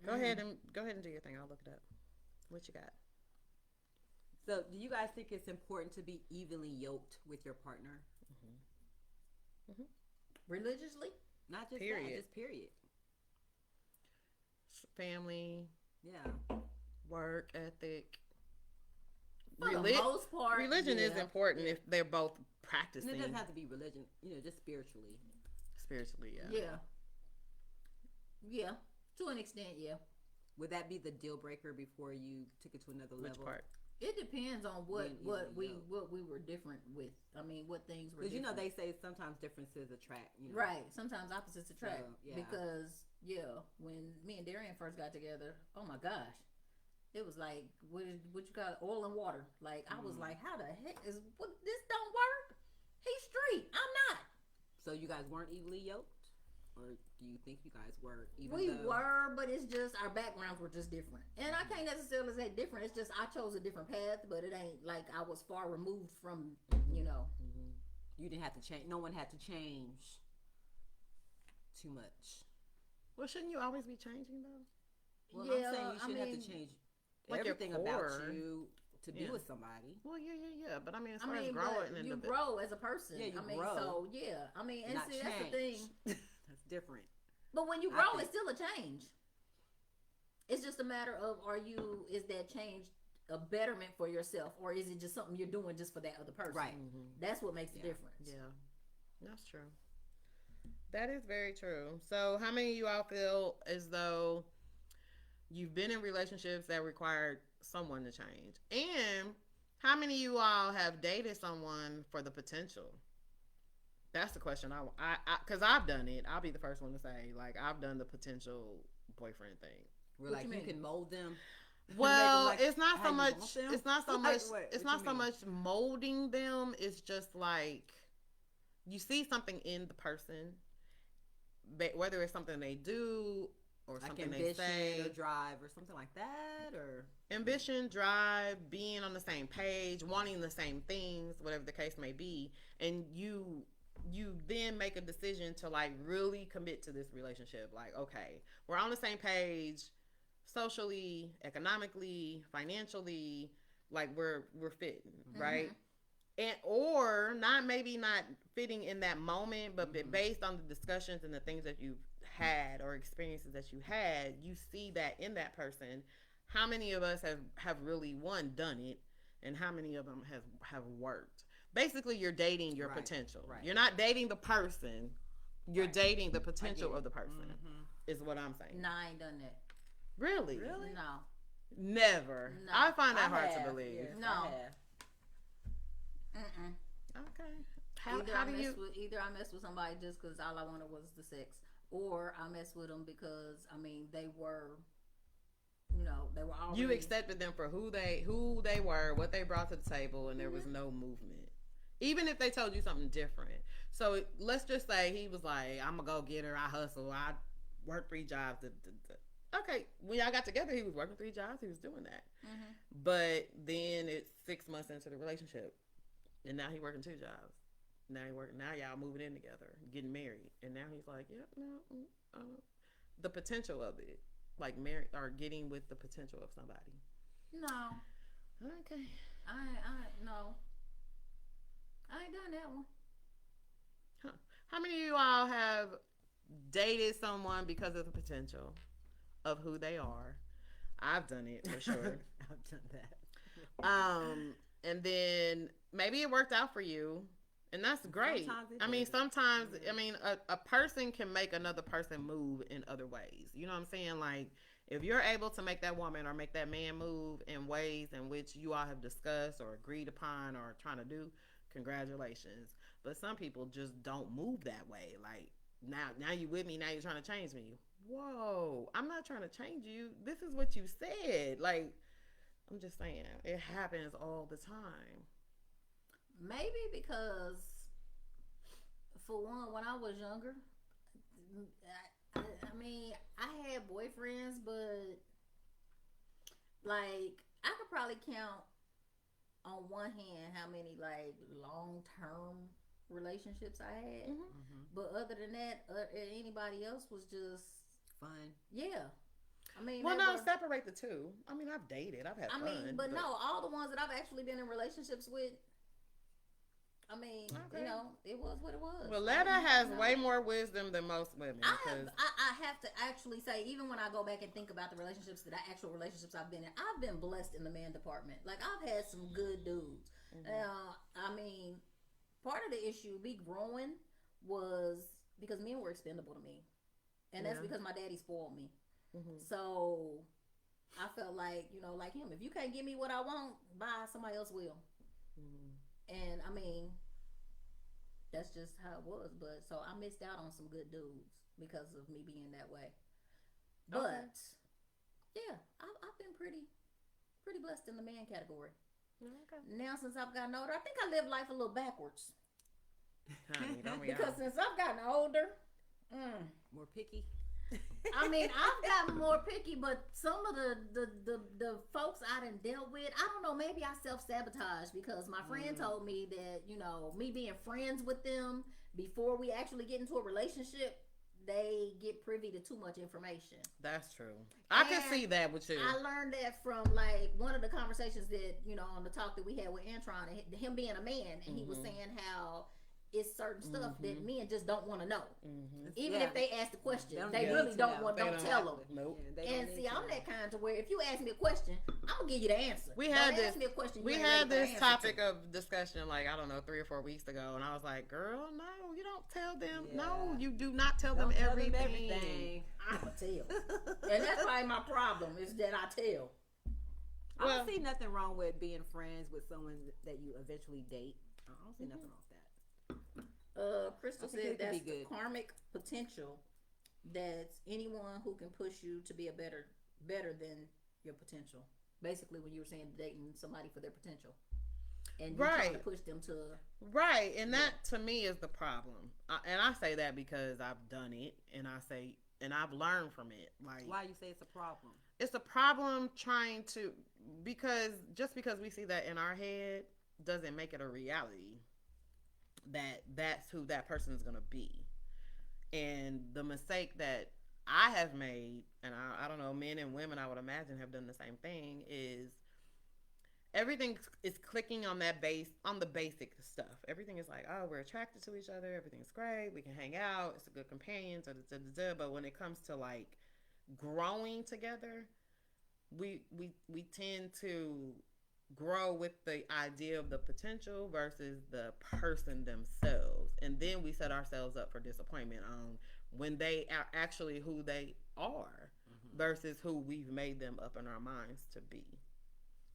[SPEAKER 3] Go ahead and do your thing. I'll look it up. What you got?
[SPEAKER 2] So, do you guys think it's important to be evenly yoked with your partner?
[SPEAKER 1] Religiously?
[SPEAKER 2] Not just
[SPEAKER 3] period.
[SPEAKER 2] That, just period.
[SPEAKER 3] Family.
[SPEAKER 2] Yeah.
[SPEAKER 3] Work ethic.
[SPEAKER 1] For the most part,
[SPEAKER 3] religion is important if they're both practicing.
[SPEAKER 2] And it doesn't have to be religion, just spiritually.
[SPEAKER 3] Spiritually, yeah.
[SPEAKER 1] Yeah. To an extent, yeah.
[SPEAKER 2] Would that be the deal breaker before you took it to another level?
[SPEAKER 3] Which part?
[SPEAKER 1] It depends on what we were different with. I mean, what things were.
[SPEAKER 2] Because they say sometimes differences attract.
[SPEAKER 1] Right. Sometimes opposites attract.
[SPEAKER 2] So,
[SPEAKER 1] Because when me and Darian first got together, oh my gosh. It was like, what you call it? Oil and water. Like, I was like, how the heck this don't work? He's straight. I'm not.
[SPEAKER 2] So you guys weren't evenly yoked? Or do you think you guys were?
[SPEAKER 1] We were, but it's just our backgrounds were just different. And I can't necessarily say different. It's just I chose a different path, but it ain't like I was far removed from,
[SPEAKER 2] You didn't have to change. No one had to change too much.
[SPEAKER 3] Well, shouldn't you always be changing, though?
[SPEAKER 2] Well, I'm saying you shouldn't have to change everything about you to be with somebody.
[SPEAKER 3] Well, yeah. But I mean, as far as growing,
[SPEAKER 1] you grow as a person.
[SPEAKER 2] Yeah, you
[SPEAKER 1] grow.
[SPEAKER 2] So
[SPEAKER 1] yeah, I mean, and
[SPEAKER 2] not
[SPEAKER 1] see,
[SPEAKER 2] change.
[SPEAKER 1] that's the thing.
[SPEAKER 2] That's different.
[SPEAKER 1] But when you grow, it's still a change. It's just a matter of is that change a betterment for yourself, or is it just something you're doing just for that other person?
[SPEAKER 2] Right.
[SPEAKER 1] That's what makes the difference.
[SPEAKER 3] Yeah, that's true. That is very true. So, how many of you all feel as though you've been in relationships that required someone to change? And how many of you all have dated someone for the potential? That's the question. Because I've done it. I'll be the first one to say, like, I've done the potential boyfriend thing.
[SPEAKER 2] Where like you can mold them.
[SPEAKER 3] Well, it's not so much. It's not so much. It's not so much molding them. It's just like you see something in the person, whether it's something they do or like something they say,
[SPEAKER 2] or drive, or something like that, or
[SPEAKER 3] ambition, drive, being on the same page, wanting the same things, whatever the case may be, and you then make a decision to like really commit to this relationship. Like, okay, we're on the same page, socially, economically, financially, like we're fitting, right? And or not fitting in that moment, but based on the discussions and the things that you've had or experiences that you had, you see that in that person. How many of us have really done it, and how many of them have worked? Basically, you're dating your potential. Right. You're not dating the person. You're dating the potential of the person. Is what I'm saying.
[SPEAKER 1] No, I ain't done that.
[SPEAKER 3] Really?
[SPEAKER 1] No.
[SPEAKER 3] Never. No. I find that hard to believe.
[SPEAKER 2] Yes,
[SPEAKER 1] no.
[SPEAKER 3] Okay.
[SPEAKER 1] Either I mess with somebody just because all I wanted was the sex, or I mess with them because they were, they were already.
[SPEAKER 3] You accepted them for who they were, what they brought to the table, and there was no movement, even if they told you something different. So let's just say he was like, "I'm a go-getter, I hustle, I work 3 jobs. Okay, when y'all got together, he was working 3 jobs. He was doing that. Mm-hmm. But then it's 6 months into the relationship, and now he working 2 jobs. Now y'all moving in together, getting married, and now he's like, yeah, no, the potential of it, like married or getting with the potential of somebody.
[SPEAKER 1] No.
[SPEAKER 3] Okay.
[SPEAKER 1] No. I ain't done that one.
[SPEAKER 3] Huh. How many of you all have dated someone because of the potential of who they are? I've done it for sure.
[SPEAKER 2] I've done that.
[SPEAKER 3] And then maybe it worked out for you, and that's great. Sometimes a person can make another person move in other ways. You know what I'm saying? Like, if you're able to make that woman or make that man move in ways in which you all have discussed or agreed upon or trying to do, congratulations. But some people just don't move that way. Like, now you with me, now you're trying to change me. Whoa, I'm not trying to change you. This is what you said. Like, I'm just saying, it happens all the time.
[SPEAKER 1] Maybe because, for one, when I was younger, I had boyfriends, but like I could probably count on one hand how many like long-term relationships I had. Mm-hmm. But other than that, anybody else was just
[SPEAKER 2] fun.
[SPEAKER 1] Yeah.
[SPEAKER 3] Separate the two. I've dated. I've had fun.
[SPEAKER 1] But no, all the ones that I've actually been in relationships with, okay. It was what it was.
[SPEAKER 3] Well, Letta has way more wisdom than most women.
[SPEAKER 1] I have to actually say, even when I go back and think about the actual relationships I've been in, I've been blessed in the man department. Like, I've had some good dudes. Mm-hmm. Part of the issue, me growing, was because men were expendable to me. And that's because my daddy spoiled me. Mm-hmm. So, I felt like, like him, if you can't give me what I want, bye, somebody else will. Mm-hmm. And that's just how it was. But so I missed out on some good dudes because of me being that way. But yeah, I've been pretty blessed in the man category. Okay. Now since I've gotten older, I think I live life a little backwards. Because since I've gotten older,
[SPEAKER 2] more picky.
[SPEAKER 1] I've gotten more picky, but some of the folks I done dealt with, I don't know, maybe I self-sabotage because my friend told me that, me being friends with them before we actually get into a relationship, they get privy to too much information.
[SPEAKER 3] That's true. I can see that with you.
[SPEAKER 1] I learned that from like one of the conversations that, on the talk that we had with Antron, him being a man, and he was saying how it's certain stuff that men just don't want to know. Mm-hmm. Even if they ask the question, they really don't tell them. Nope. And see, I'm that kind to where if you ask me a question, I'm gonna give you the answer.
[SPEAKER 3] We had this topic of discussion like, I don't know, 3 or 4 weeks ago, and I was like, girl, no, you don't tell them. Yeah. No, you do not tell them everything.
[SPEAKER 1] I'm gonna tell. And that's probably my problem, is that I tell.
[SPEAKER 2] I don't see nothing wrong with being friends with someone that you eventually date. I don't see nothing wrong with that.
[SPEAKER 1] Crystal said that's the karmic potential. That's anyone who can push you to be a better than your potential. Basically, when you were saying dating somebody for their potential, and you're trying to push them to
[SPEAKER 3] and that to me is the problem. And I say that because I've done it, and I've learned from it. Like,
[SPEAKER 2] why you say it's a problem?
[SPEAKER 3] It's a problem because just because we see that in our head doesn't make it a reality. That's who that person is going to be. And the mistake that I have made, and I don't know, men and women I would imagine have done the same thing, is everything is clicking on the basic stuff. Everything is like, oh, we're attracted to each other, everything's great, we can hang out, it's a good companion, but when it comes to like growing together, we tend to grow with the idea of the potential versus the person themselves, and then we set ourselves up for disappointment on when they are actually who they are versus who we've made them up in our minds to be.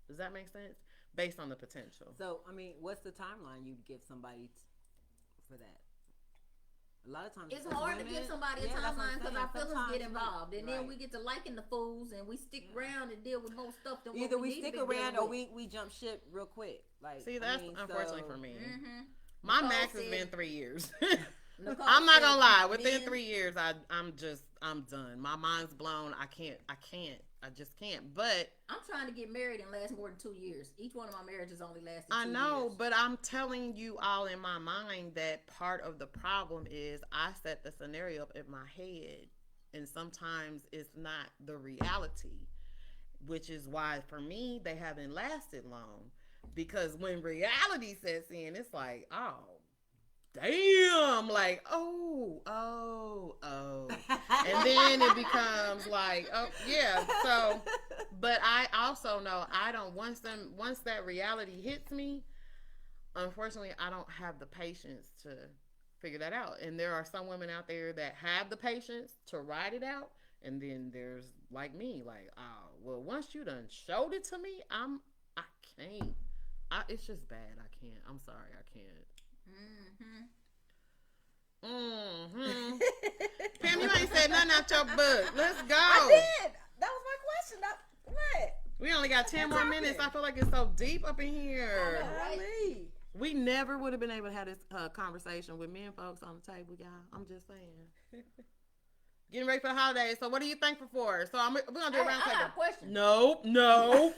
[SPEAKER 3] Does that make sense? Based on the potential.
[SPEAKER 2] So, what's the timeline you give somebody for that? A lot of times
[SPEAKER 1] it's hard to give somebody a timeline because our feelings get involved, and then we get to liking the fools, and we stick around and deal with more stuff than
[SPEAKER 2] either we stick around or we jump ship real quick. Like,
[SPEAKER 3] see, that's unfortunately for me. Mm-hmm. My max has been 3 years. I'm not gonna lie. Within 3 years, I'm done. My mind's blown. I just can't. But
[SPEAKER 1] I'm trying to get married and last more than 2 years. Each one of my marriages only lasted 2 years.
[SPEAKER 3] I know, but I'm telling you all in my mind that part of the problem is I set the scenario up in my head, and sometimes it's not the reality, which is why for me they haven't lasted long. Because when reality sets in, it's like, oh, damn, like, oh. And then it becomes like, oh, yeah. So, but I also know once that reality hits me, unfortunately, I don't have the patience to figure that out. And there are some women out there that have the patience to ride it out. And then there's like me, like, oh, well, once you done showed it to me, I can't. It's just bad. I can't. I'm sorry. I can't. Pam, you ain't said nothing out your book. Let's go.
[SPEAKER 2] I did. That was my question. What?
[SPEAKER 3] We only got 10 more minutes. I feel like it's so deep up in here.
[SPEAKER 2] Golly.
[SPEAKER 3] We never would have been able to have this conversation with men folks on the table, y'all. I'm just saying. Getting ready for the holidays. So what are you thankful for? So we're going to do a round table.
[SPEAKER 1] I got a question.
[SPEAKER 3] No.
[SPEAKER 1] No,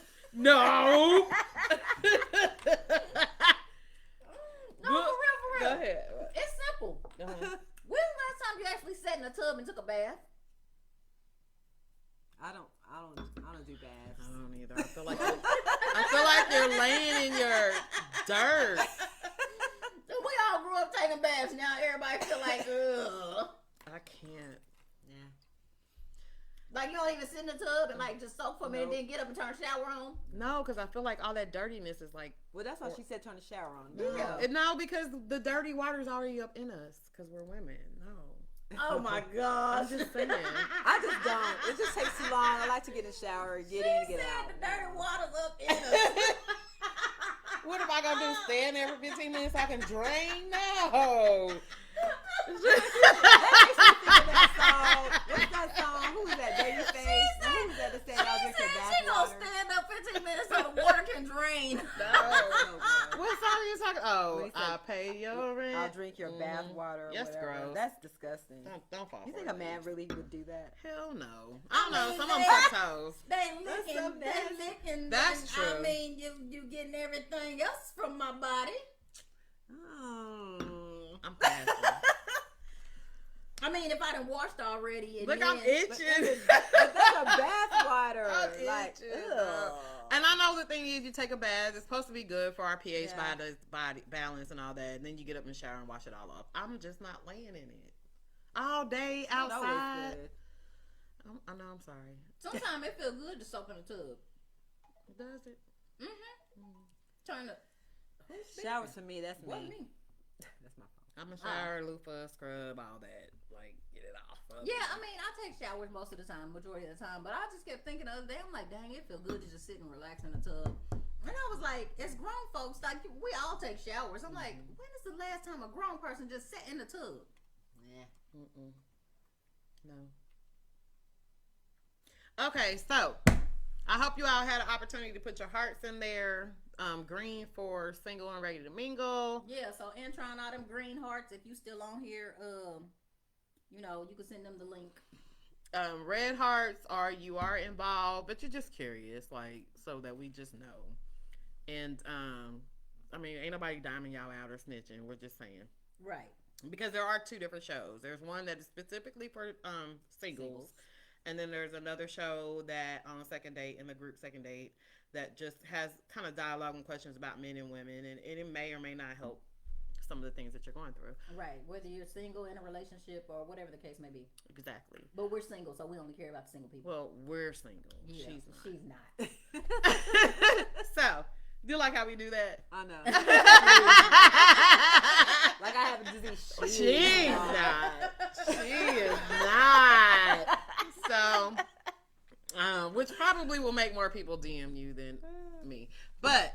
[SPEAKER 1] for real.
[SPEAKER 3] Go ahead.
[SPEAKER 1] It's simple.
[SPEAKER 3] Uh-huh.
[SPEAKER 1] When's the last time you actually sat in a tub and took a bath?
[SPEAKER 2] I don't do baths.
[SPEAKER 3] I don't either. I feel like you're laying in your dirt.
[SPEAKER 1] We all grew up taking baths. Now everybody feel like, ugh.
[SPEAKER 3] I can't.
[SPEAKER 2] Yeah.
[SPEAKER 1] Like you don't even sit in the tub and like just soak for a minute, then get up and turn the shower on.
[SPEAKER 3] No, because I feel like all that dirtiness is like.
[SPEAKER 2] Well, that's why she said turn the shower on.
[SPEAKER 1] Yeah.
[SPEAKER 3] No, because the dirty water's already up in us because we're women. No.
[SPEAKER 2] Oh my gosh.
[SPEAKER 3] I'm just saying.
[SPEAKER 2] I just don't. It just takes too long. I like to get in the shower, get in, and get out.
[SPEAKER 1] The dirty water's up in us.
[SPEAKER 3] What am I gonna do? Stand there for 15 minutes so I can drain? No.
[SPEAKER 2] That makes me think of that song. What's that song? Who is that? Babyface? Who is that that said I'll drink your bath
[SPEAKER 1] She gonna
[SPEAKER 2] water?
[SPEAKER 1] stand up 15 minutes so the water can drain.
[SPEAKER 3] No. What song are you talking? Oh, I pay your rent.
[SPEAKER 2] I'll drink your bath water. Or
[SPEAKER 3] That's
[SPEAKER 2] whatever.
[SPEAKER 3] gross.
[SPEAKER 2] That's disgusting.
[SPEAKER 3] Don't fall.
[SPEAKER 2] You think a man really would do that?
[SPEAKER 3] Hell no. I don't know. Some of them suck toes.
[SPEAKER 1] They licking.
[SPEAKER 3] That's true.
[SPEAKER 1] I mean, you getting everything else from my body.
[SPEAKER 2] Oh.
[SPEAKER 3] I'm passing.
[SPEAKER 1] I mean, if I done washed already.
[SPEAKER 3] Look, I'm itching.
[SPEAKER 2] But that's a bath water.
[SPEAKER 3] I'm
[SPEAKER 2] Like,
[SPEAKER 3] itching.
[SPEAKER 2] ugh.
[SPEAKER 3] And I know the thing is, you take a bath. It's supposed to be good for our pH body balance and all that. And then you get up in the shower and wash it all off. I'm just not laying in it all day outside. I know. I'm sorry.
[SPEAKER 1] Sometimes it feels good to soak in the tub.
[SPEAKER 3] Does it?
[SPEAKER 1] Turn the
[SPEAKER 2] Showers for me. That's
[SPEAKER 1] What
[SPEAKER 2] me.
[SPEAKER 1] me?
[SPEAKER 2] That's my fault.
[SPEAKER 3] I'm a shower, loofah, scrub, all that. Like, get it off.
[SPEAKER 1] Yeah, I mean, I take showers most of the time, majority of the time. But I just kept thinking the other day, I'm like, dang, it feels good to just sit and relax in the tub. And I was like, as grown folks, like, we all take showers. I'm like, when is the last time a grown person just sat in the tub?
[SPEAKER 2] Yeah.
[SPEAKER 3] No. Okay, so I hope you all had an opportunity to put your hearts in there. Green for single and ready to mingle.
[SPEAKER 1] Yeah, so in trying all them green hearts, if you still on here, you can send them the link.
[SPEAKER 3] Red hearts are you are involved, but you're just curious, like, so that we just know. And I mean, ain't nobody diming y'all out or snitching. We're just saying.
[SPEAKER 1] Right.
[SPEAKER 3] Because there are two different shows. There's one that is specifically for singles. And then there's another show that on Second Date, in the group Second Date, that just has kind of dialogue and questions about men and women. And it may or may not help some of the things that you're going through. Right.
[SPEAKER 1] Whether you're single, in a relationship, or whatever the case may be.
[SPEAKER 3] Exactly.
[SPEAKER 1] But we're single, so we only care about the single people.
[SPEAKER 3] Well, we're single.
[SPEAKER 1] Yeah,
[SPEAKER 3] She's not.
[SPEAKER 1] She's not.
[SPEAKER 3] So, do you like how we do that?
[SPEAKER 2] I know. Like I have a disease.
[SPEAKER 3] She's not. She is not. So, which probably will make more people DM you than me. But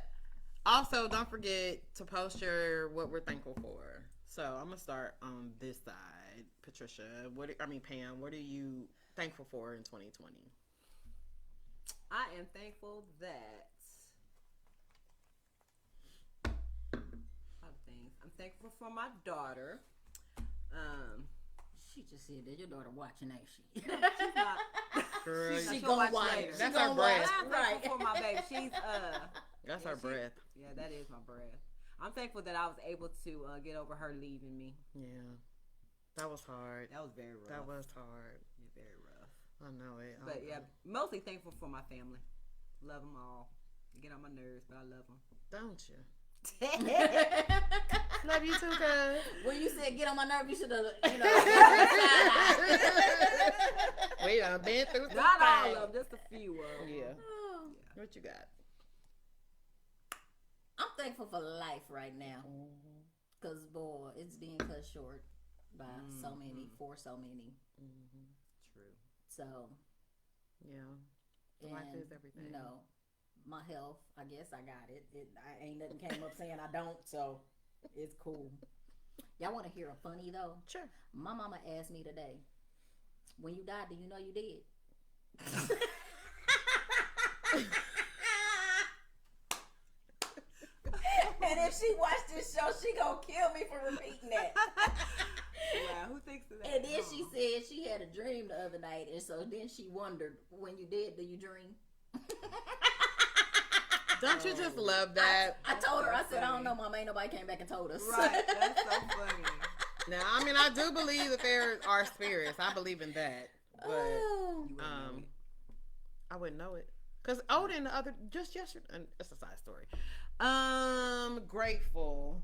[SPEAKER 3] also, don't forget to post what we're thankful for. So, I'm gonna start on this side. Patricia, Pam, what are you thankful for in 2020?
[SPEAKER 2] I am thankful that a lot of things. I'm thankful for my daughter.
[SPEAKER 1] She just said that your daughter watching, ain't she?
[SPEAKER 2] She's not.
[SPEAKER 3] Girl,
[SPEAKER 1] she gonna watch.
[SPEAKER 3] That's her breath.
[SPEAKER 2] I'm thankful for my baby. She's
[SPEAKER 3] That's her breath.
[SPEAKER 2] Yeah, that is my breath. I'm thankful that I was able to get over her leaving me.
[SPEAKER 3] Yeah, that was hard.
[SPEAKER 2] That was very rough.
[SPEAKER 3] That was hard.
[SPEAKER 2] Yeah, very rough.
[SPEAKER 3] I know it.
[SPEAKER 2] But yeah, mostly thankful for my family. Love them all. They get on my nerves, but I love them.
[SPEAKER 3] Don't you? Love you too, cuz.
[SPEAKER 1] When you said get on my nerve, you should have,
[SPEAKER 3] We done been through some
[SPEAKER 2] Not all
[SPEAKER 3] things.
[SPEAKER 2] of them, just a few of them.
[SPEAKER 3] Yeah.
[SPEAKER 1] Oh.
[SPEAKER 3] What you got?
[SPEAKER 1] I'm thankful for life right now. Because, boy, it's being cut short by so many, for so many.
[SPEAKER 3] Mm-hmm.
[SPEAKER 2] True.
[SPEAKER 1] So,
[SPEAKER 3] yeah. Life is everything.
[SPEAKER 1] You know, my health, I guess I got it. I ain't nothing came up saying I don't, so it's cool. Y'all want to hear a funny, though?
[SPEAKER 3] Sure.
[SPEAKER 1] My mama asked me today, when you died, do you know you did? And if she watched this show, she gonna kill me for repeating that.
[SPEAKER 2] Wow, who thinks of that?
[SPEAKER 1] And then she said she had a dream the other night, and so then she wondered, when you did, do you dream?
[SPEAKER 3] Don't you just love that?
[SPEAKER 1] I told her, I said, I don't know, Mama, ain't nobody came back and told us.
[SPEAKER 2] Right, that's so funny.
[SPEAKER 3] Now, I mean, I do believe that there are spirits. I believe in that. But I wouldn't know it. Because Odin, just yesterday, it's a side story. Grateful.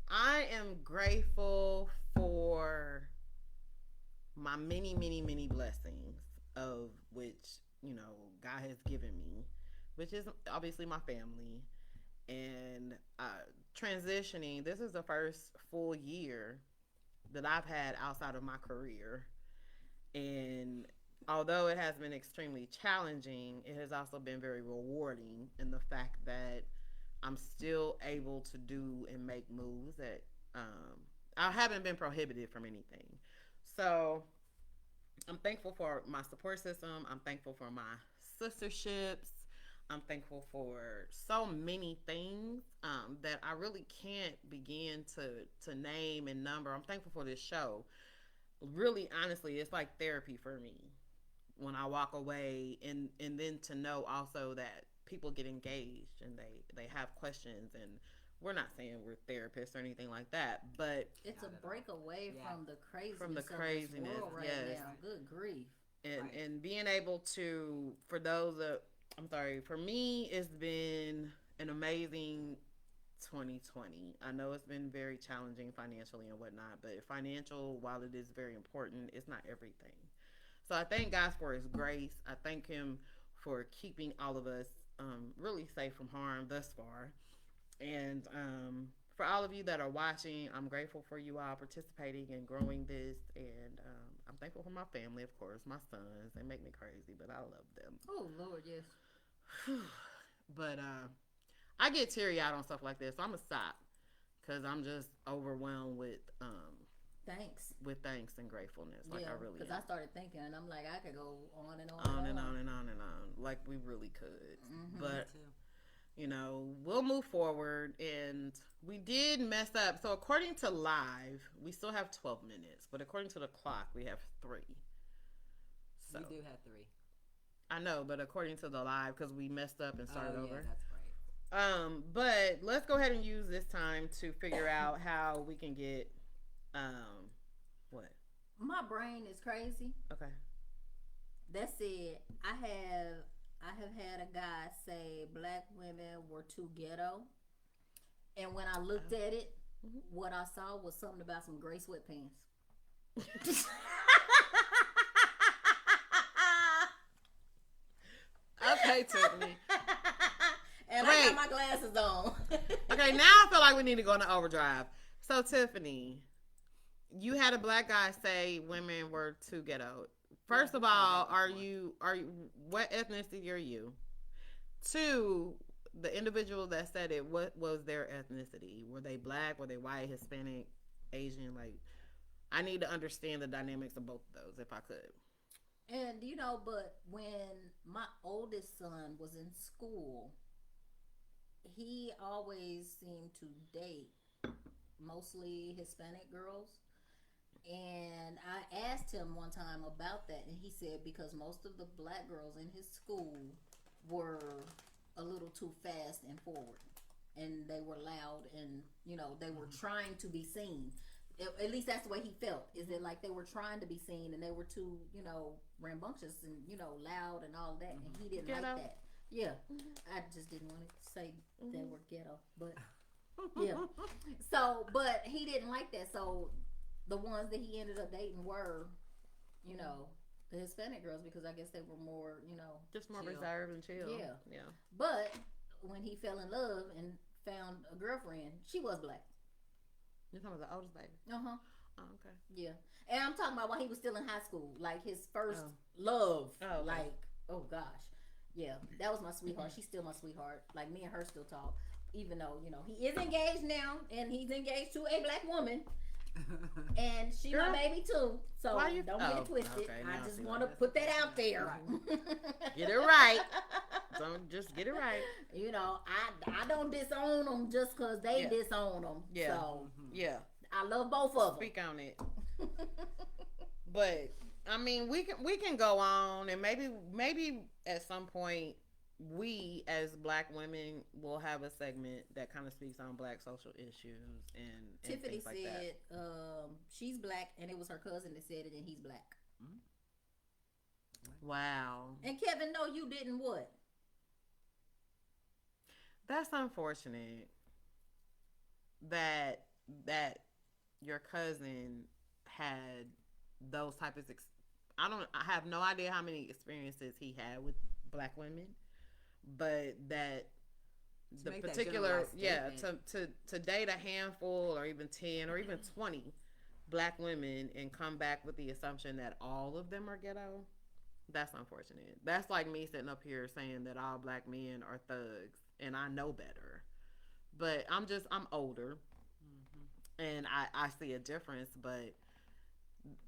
[SPEAKER 3] I am grateful for my many, many, many blessings, of which, God has given me, which is obviously my family. And transitioning, this is the first full year that I've had outside of my career. And although it has been extremely challenging, it has also been very rewarding in the fact that I'm still able to do and make moves that I haven't been prohibited from anything. So I'm thankful for my support system. I'm thankful for my sisterships. I'm thankful for so many things that I really can't begin to name and number. I'm thankful for this show. Really, honestly, it's like therapy for me when I walk away, and then to know also that people get engaged and they have questions, and we're not saying we're therapists or anything like that, but
[SPEAKER 1] it's a break away from the craziness
[SPEAKER 3] of this world
[SPEAKER 1] right now. Good grief.
[SPEAKER 3] And being able to, for me, it's been an amazing 2020. I know it's been very challenging financially and whatnot, but financial, while it is very important, it's not everything. So I thank God for His grace. I thank Him for keeping all of us really safe from harm thus far. And for all of you that are watching, I'm grateful for you all participating and growing this. And I'm thankful for my family, of course, my sons. They make me crazy, but I love them.
[SPEAKER 1] Oh, Lord, yes.
[SPEAKER 3] But I get teary-eyed on stuff like this, so I'm going to stop because I'm just overwhelmed with
[SPEAKER 1] thanks and
[SPEAKER 3] gratefulness. Like, I really
[SPEAKER 1] because I started thinking, and I'm like, I could go on and on.
[SPEAKER 3] On and on and on and on. Like, we really could. Mm-hmm. But, we'll move forward. And we did mess up. So, according to live, we still have 12 minutes. But according to the clock, we have 3.
[SPEAKER 2] So, we do have 3.
[SPEAKER 3] I know, but according to the live, because we messed up and started over.
[SPEAKER 2] That's right.
[SPEAKER 3] But let's go ahead and use this time to figure out how we can get, what?
[SPEAKER 1] My brain is crazy.
[SPEAKER 3] Okay.
[SPEAKER 1] That's it. I have had a guy say black women were too ghetto. And when I looked at it, what I saw was something about some gray sweatpants.
[SPEAKER 3] Okay, Tiffany.
[SPEAKER 1] And I got my glasses on.
[SPEAKER 3] Okay, now I feel like we need to go into overdrive. So, Tiffany, you had a black guy say women were too ghetto. First of all, are you what ethnicity are you? 2, the individual that said it, what was their ethnicity? Were they black? Were they white, Hispanic, Asian? Like, I need to understand the dynamics of both of those if I could.
[SPEAKER 1] And but when my oldest son was in school, he always seemed to date mostly Hispanic girls. And I asked him one time about that, and he said because most of the black girls in his school were a little too fast and forward, and they were loud, and they were trying to be seen. At least that's the way he felt. Is that like they were trying to be seen, and they were too rambunctious and loud and all that, and he didn't like that. Yeah, I just didn't want to say they were ghetto, but yeah. So, but he didn't like that. So the ones that he ended up dating were, the Hispanic girls, because I guess they were more,
[SPEAKER 3] just more reserved and chill.
[SPEAKER 1] Yeah,
[SPEAKER 3] yeah.
[SPEAKER 1] But when he fell in love and found a girlfriend, she was black.
[SPEAKER 3] You're talking about the oldest baby?
[SPEAKER 1] Uh-huh.
[SPEAKER 3] Oh, okay.
[SPEAKER 1] Yeah. And I'm talking about while he was still in high school. Like, his first love.
[SPEAKER 3] Oh, okay.
[SPEAKER 1] Like, oh, gosh. Yeah. That was my sweetheart. She's still my sweetheart. Like, me and her still talk. Even though, he is engaged now. And he's engaged to a black woman. And she my baby, too. So, don't get it twisted.
[SPEAKER 3] Okay,
[SPEAKER 1] I just want to put that out there.
[SPEAKER 3] Get it right. Don't just get it right.
[SPEAKER 1] I don't disown them just because they disown them.
[SPEAKER 3] Yeah.
[SPEAKER 1] So,
[SPEAKER 3] yeah.
[SPEAKER 1] I love both of them.
[SPEAKER 3] Speak on it. But I mean, we can go on, and maybe at some point we as black women will have a segment that kind of speaks on black social issues and
[SPEAKER 1] Tiffany
[SPEAKER 3] things like
[SPEAKER 1] said
[SPEAKER 3] that.
[SPEAKER 1] She's black, and it was her cousin that said it, and he's black.
[SPEAKER 3] Wow.
[SPEAKER 1] And Kevin, no, you didn't what?
[SPEAKER 3] That's unfortunate that your cousin had those type of I have no idea how many experiences he had with black women, but that the particular to date a handful or even 10 or even 20 black women and come back with the assumption that all of them are ghetto, that's unfortunate. That's like me sitting up here saying that all black men are thugs, and I know better. But I'm older, and I see a difference. But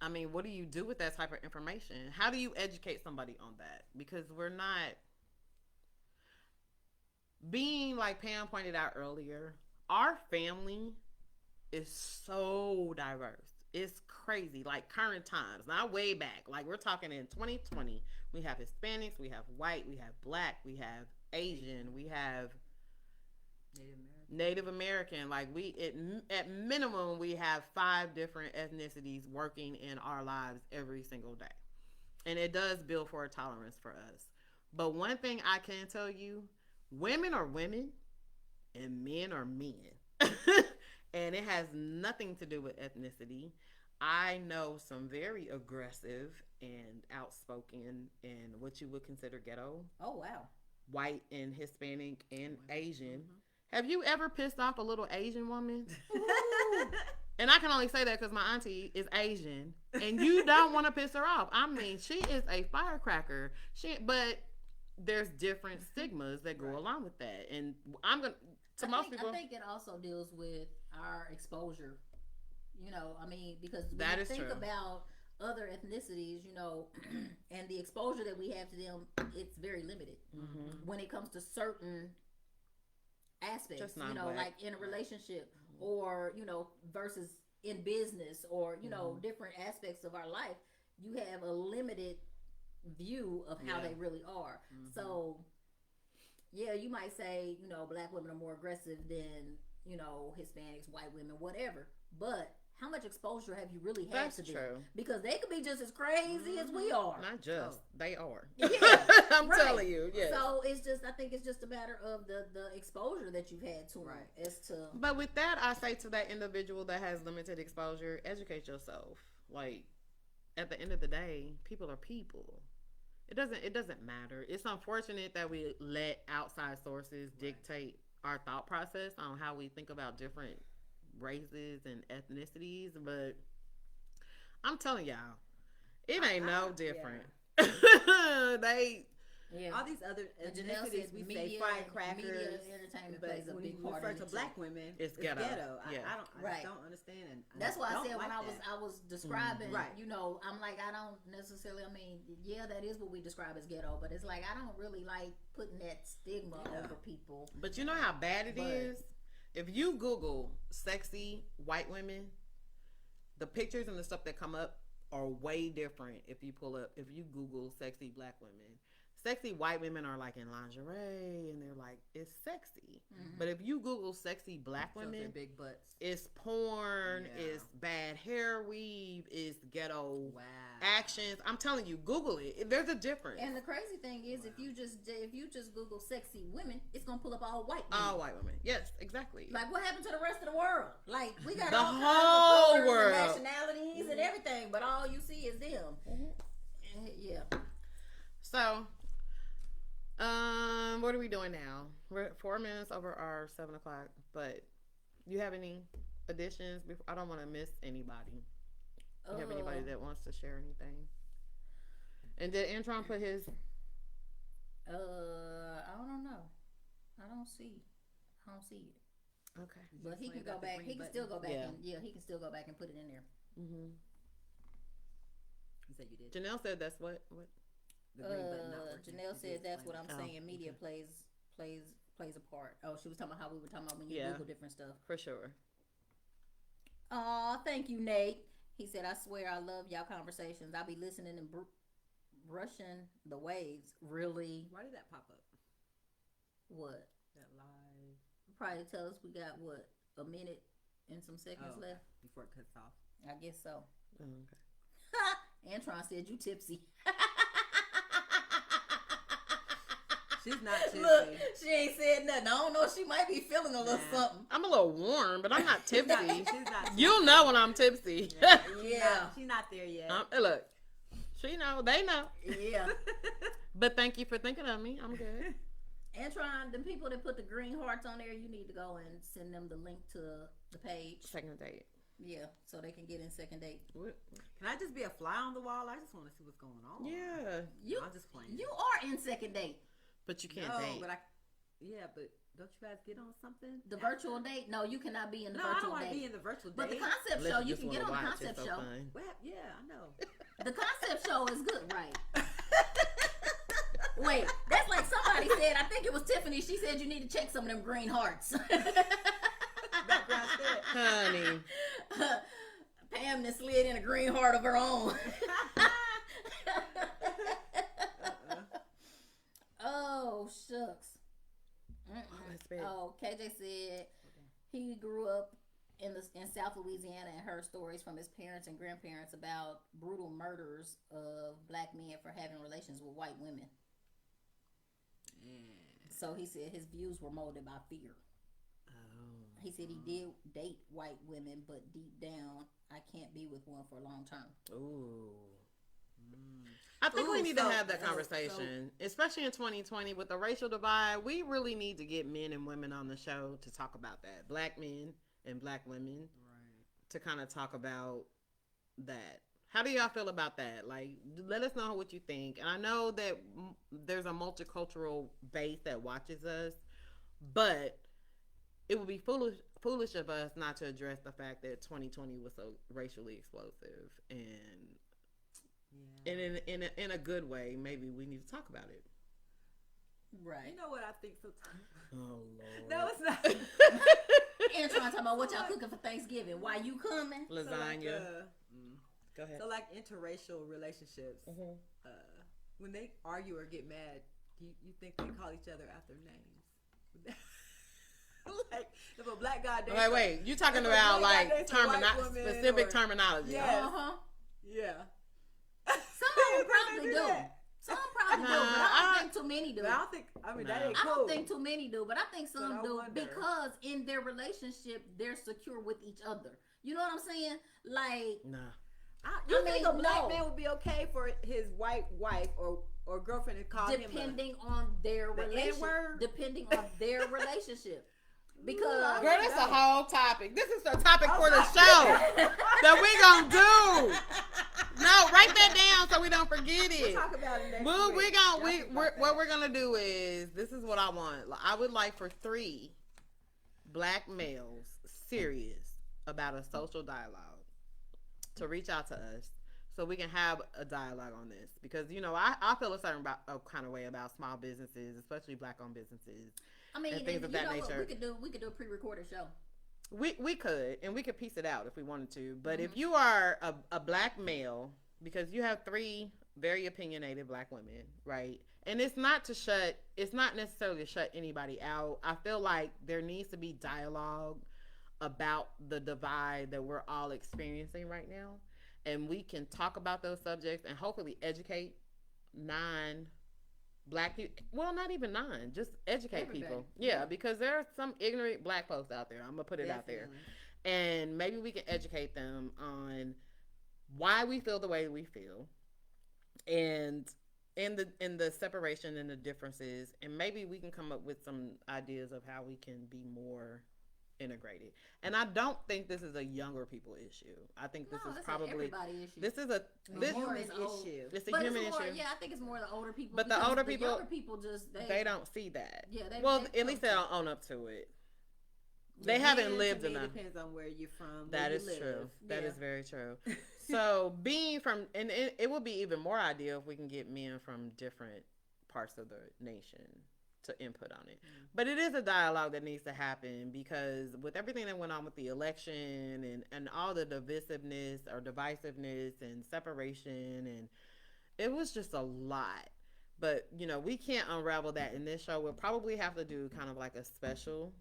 [SPEAKER 3] I mean, what do you do with that type of information? How do you educate somebody on that? Because we're not being, like Pam pointed out earlier, our family is so diverse. It's crazy. Like current times, not way back. Like we're talking in 2020, we have Hispanics, we have white, we have black, we have Asian, we have Native American. Like at minimum, we have 5 different ethnicities working in our lives every single day. And it does build for a tolerance for us. But one thing I can tell you, women are women and men are men. And it has nothing to do with ethnicity. I know some very aggressive and outspoken and what you would consider ghetto.
[SPEAKER 1] Oh, wow.
[SPEAKER 3] White and Hispanic and Asian. Have you ever pissed off a little Asian woman? And I can only say that because my auntie is Asian. And you don't want to piss her off. I mean, she is a firecracker. But there's different stigmas that go along with that. And I'm going to... I think
[SPEAKER 1] it also deals with our exposure. I mean, because when you think about other ethnicities, and the exposure that we have to them, it's very limited when it comes to certain aspects.
[SPEAKER 3] Just not black.
[SPEAKER 1] Like in a relationship or, versus in business or, different aspects of our life, you have a limited view of how they really are. So, yeah, you might say, black women are more aggressive than, Hispanics, white women, whatever. But how much exposure have you really had to them? True. Because they could be just as crazy as we are.
[SPEAKER 3] Not just. They are.
[SPEAKER 1] Yeah.
[SPEAKER 3] I'm telling you. Yeah.
[SPEAKER 1] So I think it's just a matter of the exposure that you've had to them as to.
[SPEAKER 3] But with that, I say to that individual that has limited exposure, educate yourself. Like, at the end of the day, people are people. It doesn't matter. It's unfortunate that we let outside sources dictate our thought process on how we think about different races and ethnicities, but I'm telling y'all, it ain't no different.
[SPEAKER 2] All these other ethnicities, we say firecrackers,
[SPEAKER 1] media, entertainment plays a big part.
[SPEAKER 2] When you refer to black women, it's ghetto. I just don't understand. And
[SPEAKER 1] that's why I said when I was describing, I'm like, I don't necessarily. I mean, that is what we describe as ghetto, but it's like I don't really like putting that stigma over people.
[SPEAKER 3] But you know how bad it is. If you Google sexy white women, the pictures and the stuff that come up are way different if you Google sexy black women. Sexy white women are like in lingerie and they're like, it's sexy. Mm-hmm. But if you Google sexy black women,
[SPEAKER 2] big butts.
[SPEAKER 3] It's porn, it's bad hair weave, it's ghetto actions. I'm telling you, Google it. There's a difference.
[SPEAKER 1] And the crazy thing is, if you just Google sexy women, it's gonna pull up all white women.
[SPEAKER 3] All white women. Yes, exactly.
[SPEAKER 1] Like, what happened to the rest of the world? Like, we got
[SPEAKER 3] the
[SPEAKER 1] all
[SPEAKER 3] whole
[SPEAKER 1] kinds of
[SPEAKER 3] world,
[SPEAKER 1] and nationalities and everything, but all you see is them. Mm-hmm. Yeah.
[SPEAKER 3] So. What are we doing now? We're 4 minutes over our 7 o'clock. But you have any additions? I don't want to miss anybody. You have anybody that wants to share anything? And did Antron put his?
[SPEAKER 1] I don't know. I don't see it.
[SPEAKER 3] Okay,
[SPEAKER 1] but he can go back. He can still go back and he can still go back and put it in there.
[SPEAKER 3] Mm-hmm.
[SPEAKER 2] You said you did.
[SPEAKER 3] Janelle said that's what.
[SPEAKER 1] Janelle said that's what I'm saying. Media plays a part. Oh, she was talking about how we were talking about when you Google different stuff.
[SPEAKER 3] For sure.
[SPEAKER 1] Aw, thank you, Nate. He said, I swear I love y'all conversations. I'll be listening and brushing the waves. Really?
[SPEAKER 2] Why did that pop up?
[SPEAKER 1] What?
[SPEAKER 2] That live.
[SPEAKER 1] Probably tell us we got what, a minute and some seconds left
[SPEAKER 2] before it cuts off.
[SPEAKER 1] I guess so.
[SPEAKER 3] Okay.
[SPEAKER 1] Antron said you tipsy.
[SPEAKER 2] She's not tipsy.
[SPEAKER 1] Look, she ain't said nothing. I don't know. She might be feeling a little something.
[SPEAKER 3] I'm a little warm, but I'm not tipsy.
[SPEAKER 2] She's not tipsy.
[SPEAKER 3] You'll know when I'm tipsy.
[SPEAKER 1] Yeah.
[SPEAKER 2] She's not there yet.
[SPEAKER 3] Look, she know. They know.
[SPEAKER 1] Yeah.
[SPEAKER 3] But thank you for thinking of me. I'm good.
[SPEAKER 1] Antron, the people that put the green hearts on there, you need to go and send them the link to the page.
[SPEAKER 3] Second date.
[SPEAKER 1] Yeah, so they can get in second date.
[SPEAKER 3] What?
[SPEAKER 2] Can I just be a fly on the wall? I just want to see what's going on.
[SPEAKER 3] Yeah.
[SPEAKER 2] I'm just playing.
[SPEAKER 1] You are in second date.
[SPEAKER 3] But you can't date.
[SPEAKER 2] But but don't you guys get on something?
[SPEAKER 1] The virtual date? No, you cannot be in the virtual date.
[SPEAKER 2] No, I don't want to be in the virtual date.
[SPEAKER 1] But the concept show, you can get on the concept show.
[SPEAKER 2] Yeah, I know.
[SPEAKER 1] The concept show is good, right? Wait, that's like somebody said, I think it was Tiffany, she said you need to check some of them green hearts.
[SPEAKER 3] Honey.
[SPEAKER 1] Pam then slid in a green heart of her own. Oh, shucks. Oh, KJ said he grew up in South Louisiana and heard stories from his parents and grandparents about brutal murders of black men for having relations with white women. So he said his views were molded by fear. He said he did date white women, but deep down, I can't be with one for a long term.
[SPEAKER 3] Ooh. I think we need to have that conversation, especially in 2020 with the racial divide. We really need to get men and women on the show to talk about that. Black men and black women, right? To kind of talk about that. How do y'all feel about that? Like, let us know what you think. And I know that there's a multicultural base that watches us, but it would be foolish of us not to address the fact that 2020 was so racially explosive and in a good way. Maybe we need to talk about it.
[SPEAKER 1] Right.
[SPEAKER 2] You know what I think sometimes?
[SPEAKER 3] Oh, Lord.
[SPEAKER 2] No, it's not.
[SPEAKER 1] Antron talking about what y'all cooking for Thanksgiving. Why you coming?
[SPEAKER 3] Lasagna. Go ahead.
[SPEAKER 2] So like interracial relationships, when they argue or get mad, you think they call each other after names? Like if a black guy dates
[SPEAKER 3] wait, you talking about like specific terminology?
[SPEAKER 2] Yeah. Yeah.
[SPEAKER 1] Some probably do. Some probably do, but I don't think too many do.
[SPEAKER 2] But that ain't cool.
[SPEAKER 1] I don't think too many do, but I think some do because in their relationship they're secure with each other. You know what I'm saying? Like,
[SPEAKER 2] you think a black man would be okay for his white wife or girlfriend to call him
[SPEAKER 1] depending on their relationship? Depending on their relationship. Because
[SPEAKER 3] girl, that's a whole topic. This is the topic for the show that we gonna do. No, write that down so we don't forget it.
[SPEAKER 2] We'll talk about it next week.
[SPEAKER 3] What we're gonna do is, this is what I want. I would like for 3 black males serious about a social dialogue to reach out to us so we can have a dialogue on this, because I feel a certain kind of way about small businesses, especially black owned businesses.
[SPEAKER 1] I mean,
[SPEAKER 3] and things of that nature.
[SPEAKER 1] We could do a pre-recorded show.
[SPEAKER 3] We could, and we could piece it out if we wanted to. But if you are a black male, because you have 3 very opinionated black women, right? And it's not necessarily to shut anybody out. I feel like there needs to be dialogue about the divide that we're all experiencing right now. And we can talk about those subjects and hopefully educate black people. Well, not even 9, just educate people. Yeah, because there are some ignorant black folks out there. I'm going to put it out there. And maybe we can educate them on why we feel the way we feel. And in the separation and the differences, and maybe we can come up with some ideas of how we can be more integrated. And I don't think this is a younger people issue. I think this is probably
[SPEAKER 1] everybody issue.
[SPEAKER 3] This is a
[SPEAKER 2] human issue.
[SPEAKER 3] It's a human issue.
[SPEAKER 1] Yeah, I think it's more the older people.
[SPEAKER 3] But the older people,
[SPEAKER 1] younger people just
[SPEAKER 3] they don't see that.
[SPEAKER 1] Yeah,
[SPEAKER 3] at least they don't own up to it. They haven't lived enough.
[SPEAKER 2] It depends on where you're from.
[SPEAKER 3] That is true. That is very true. So being from, and it would be even more ideal if we can get men from different parts of the nation to input on it. But it is a dialogue that needs to happen, because with everything that went on with the election and all the divisiveness and separation, and it was just a lot. But, we can't unravel that in this show. We'll probably have to do kind of like a special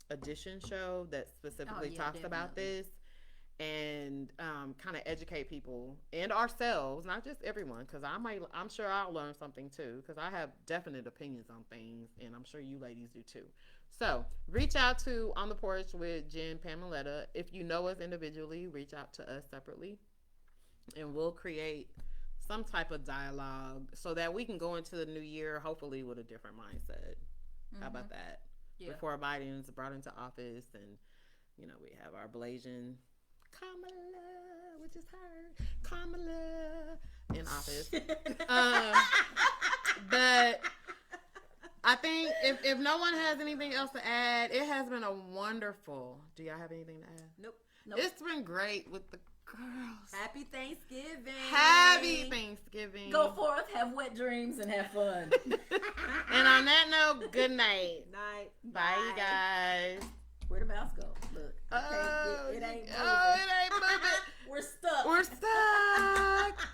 [SPEAKER 3] edition show that specifically talks about this, and kind of educate people and ourselves, not just everyone, because I'm sure I'll learn something too, because I have definite opinions on things, and I'm sure you ladies do too. So reach out to On the Porch with Jen, Pam, and Letta. If you know us individually, reach out to us separately, and we'll create some type of dialogue so that we can go into the new year hopefully with a different mindset. How about that? Before Biden's brought into office, and we have our blazing Kamala, which is her, Kamala, in office. But I think if no one has anything else to add, it has been a wonderful. Do y'all have anything to add?
[SPEAKER 2] Nope.
[SPEAKER 3] It's been great with the girls.
[SPEAKER 2] Happy Thanksgiving.
[SPEAKER 3] Happy Thanksgiving.
[SPEAKER 1] Go forth, have wet dreams, and have fun.
[SPEAKER 3] And on that note, good night.
[SPEAKER 2] Night.
[SPEAKER 3] Bye, you guys.
[SPEAKER 1] Where'd the mouse go? Look.
[SPEAKER 2] It ain't moving.
[SPEAKER 3] It ain't moving.
[SPEAKER 1] We're stuck.
[SPEAKER 3] We're stuck.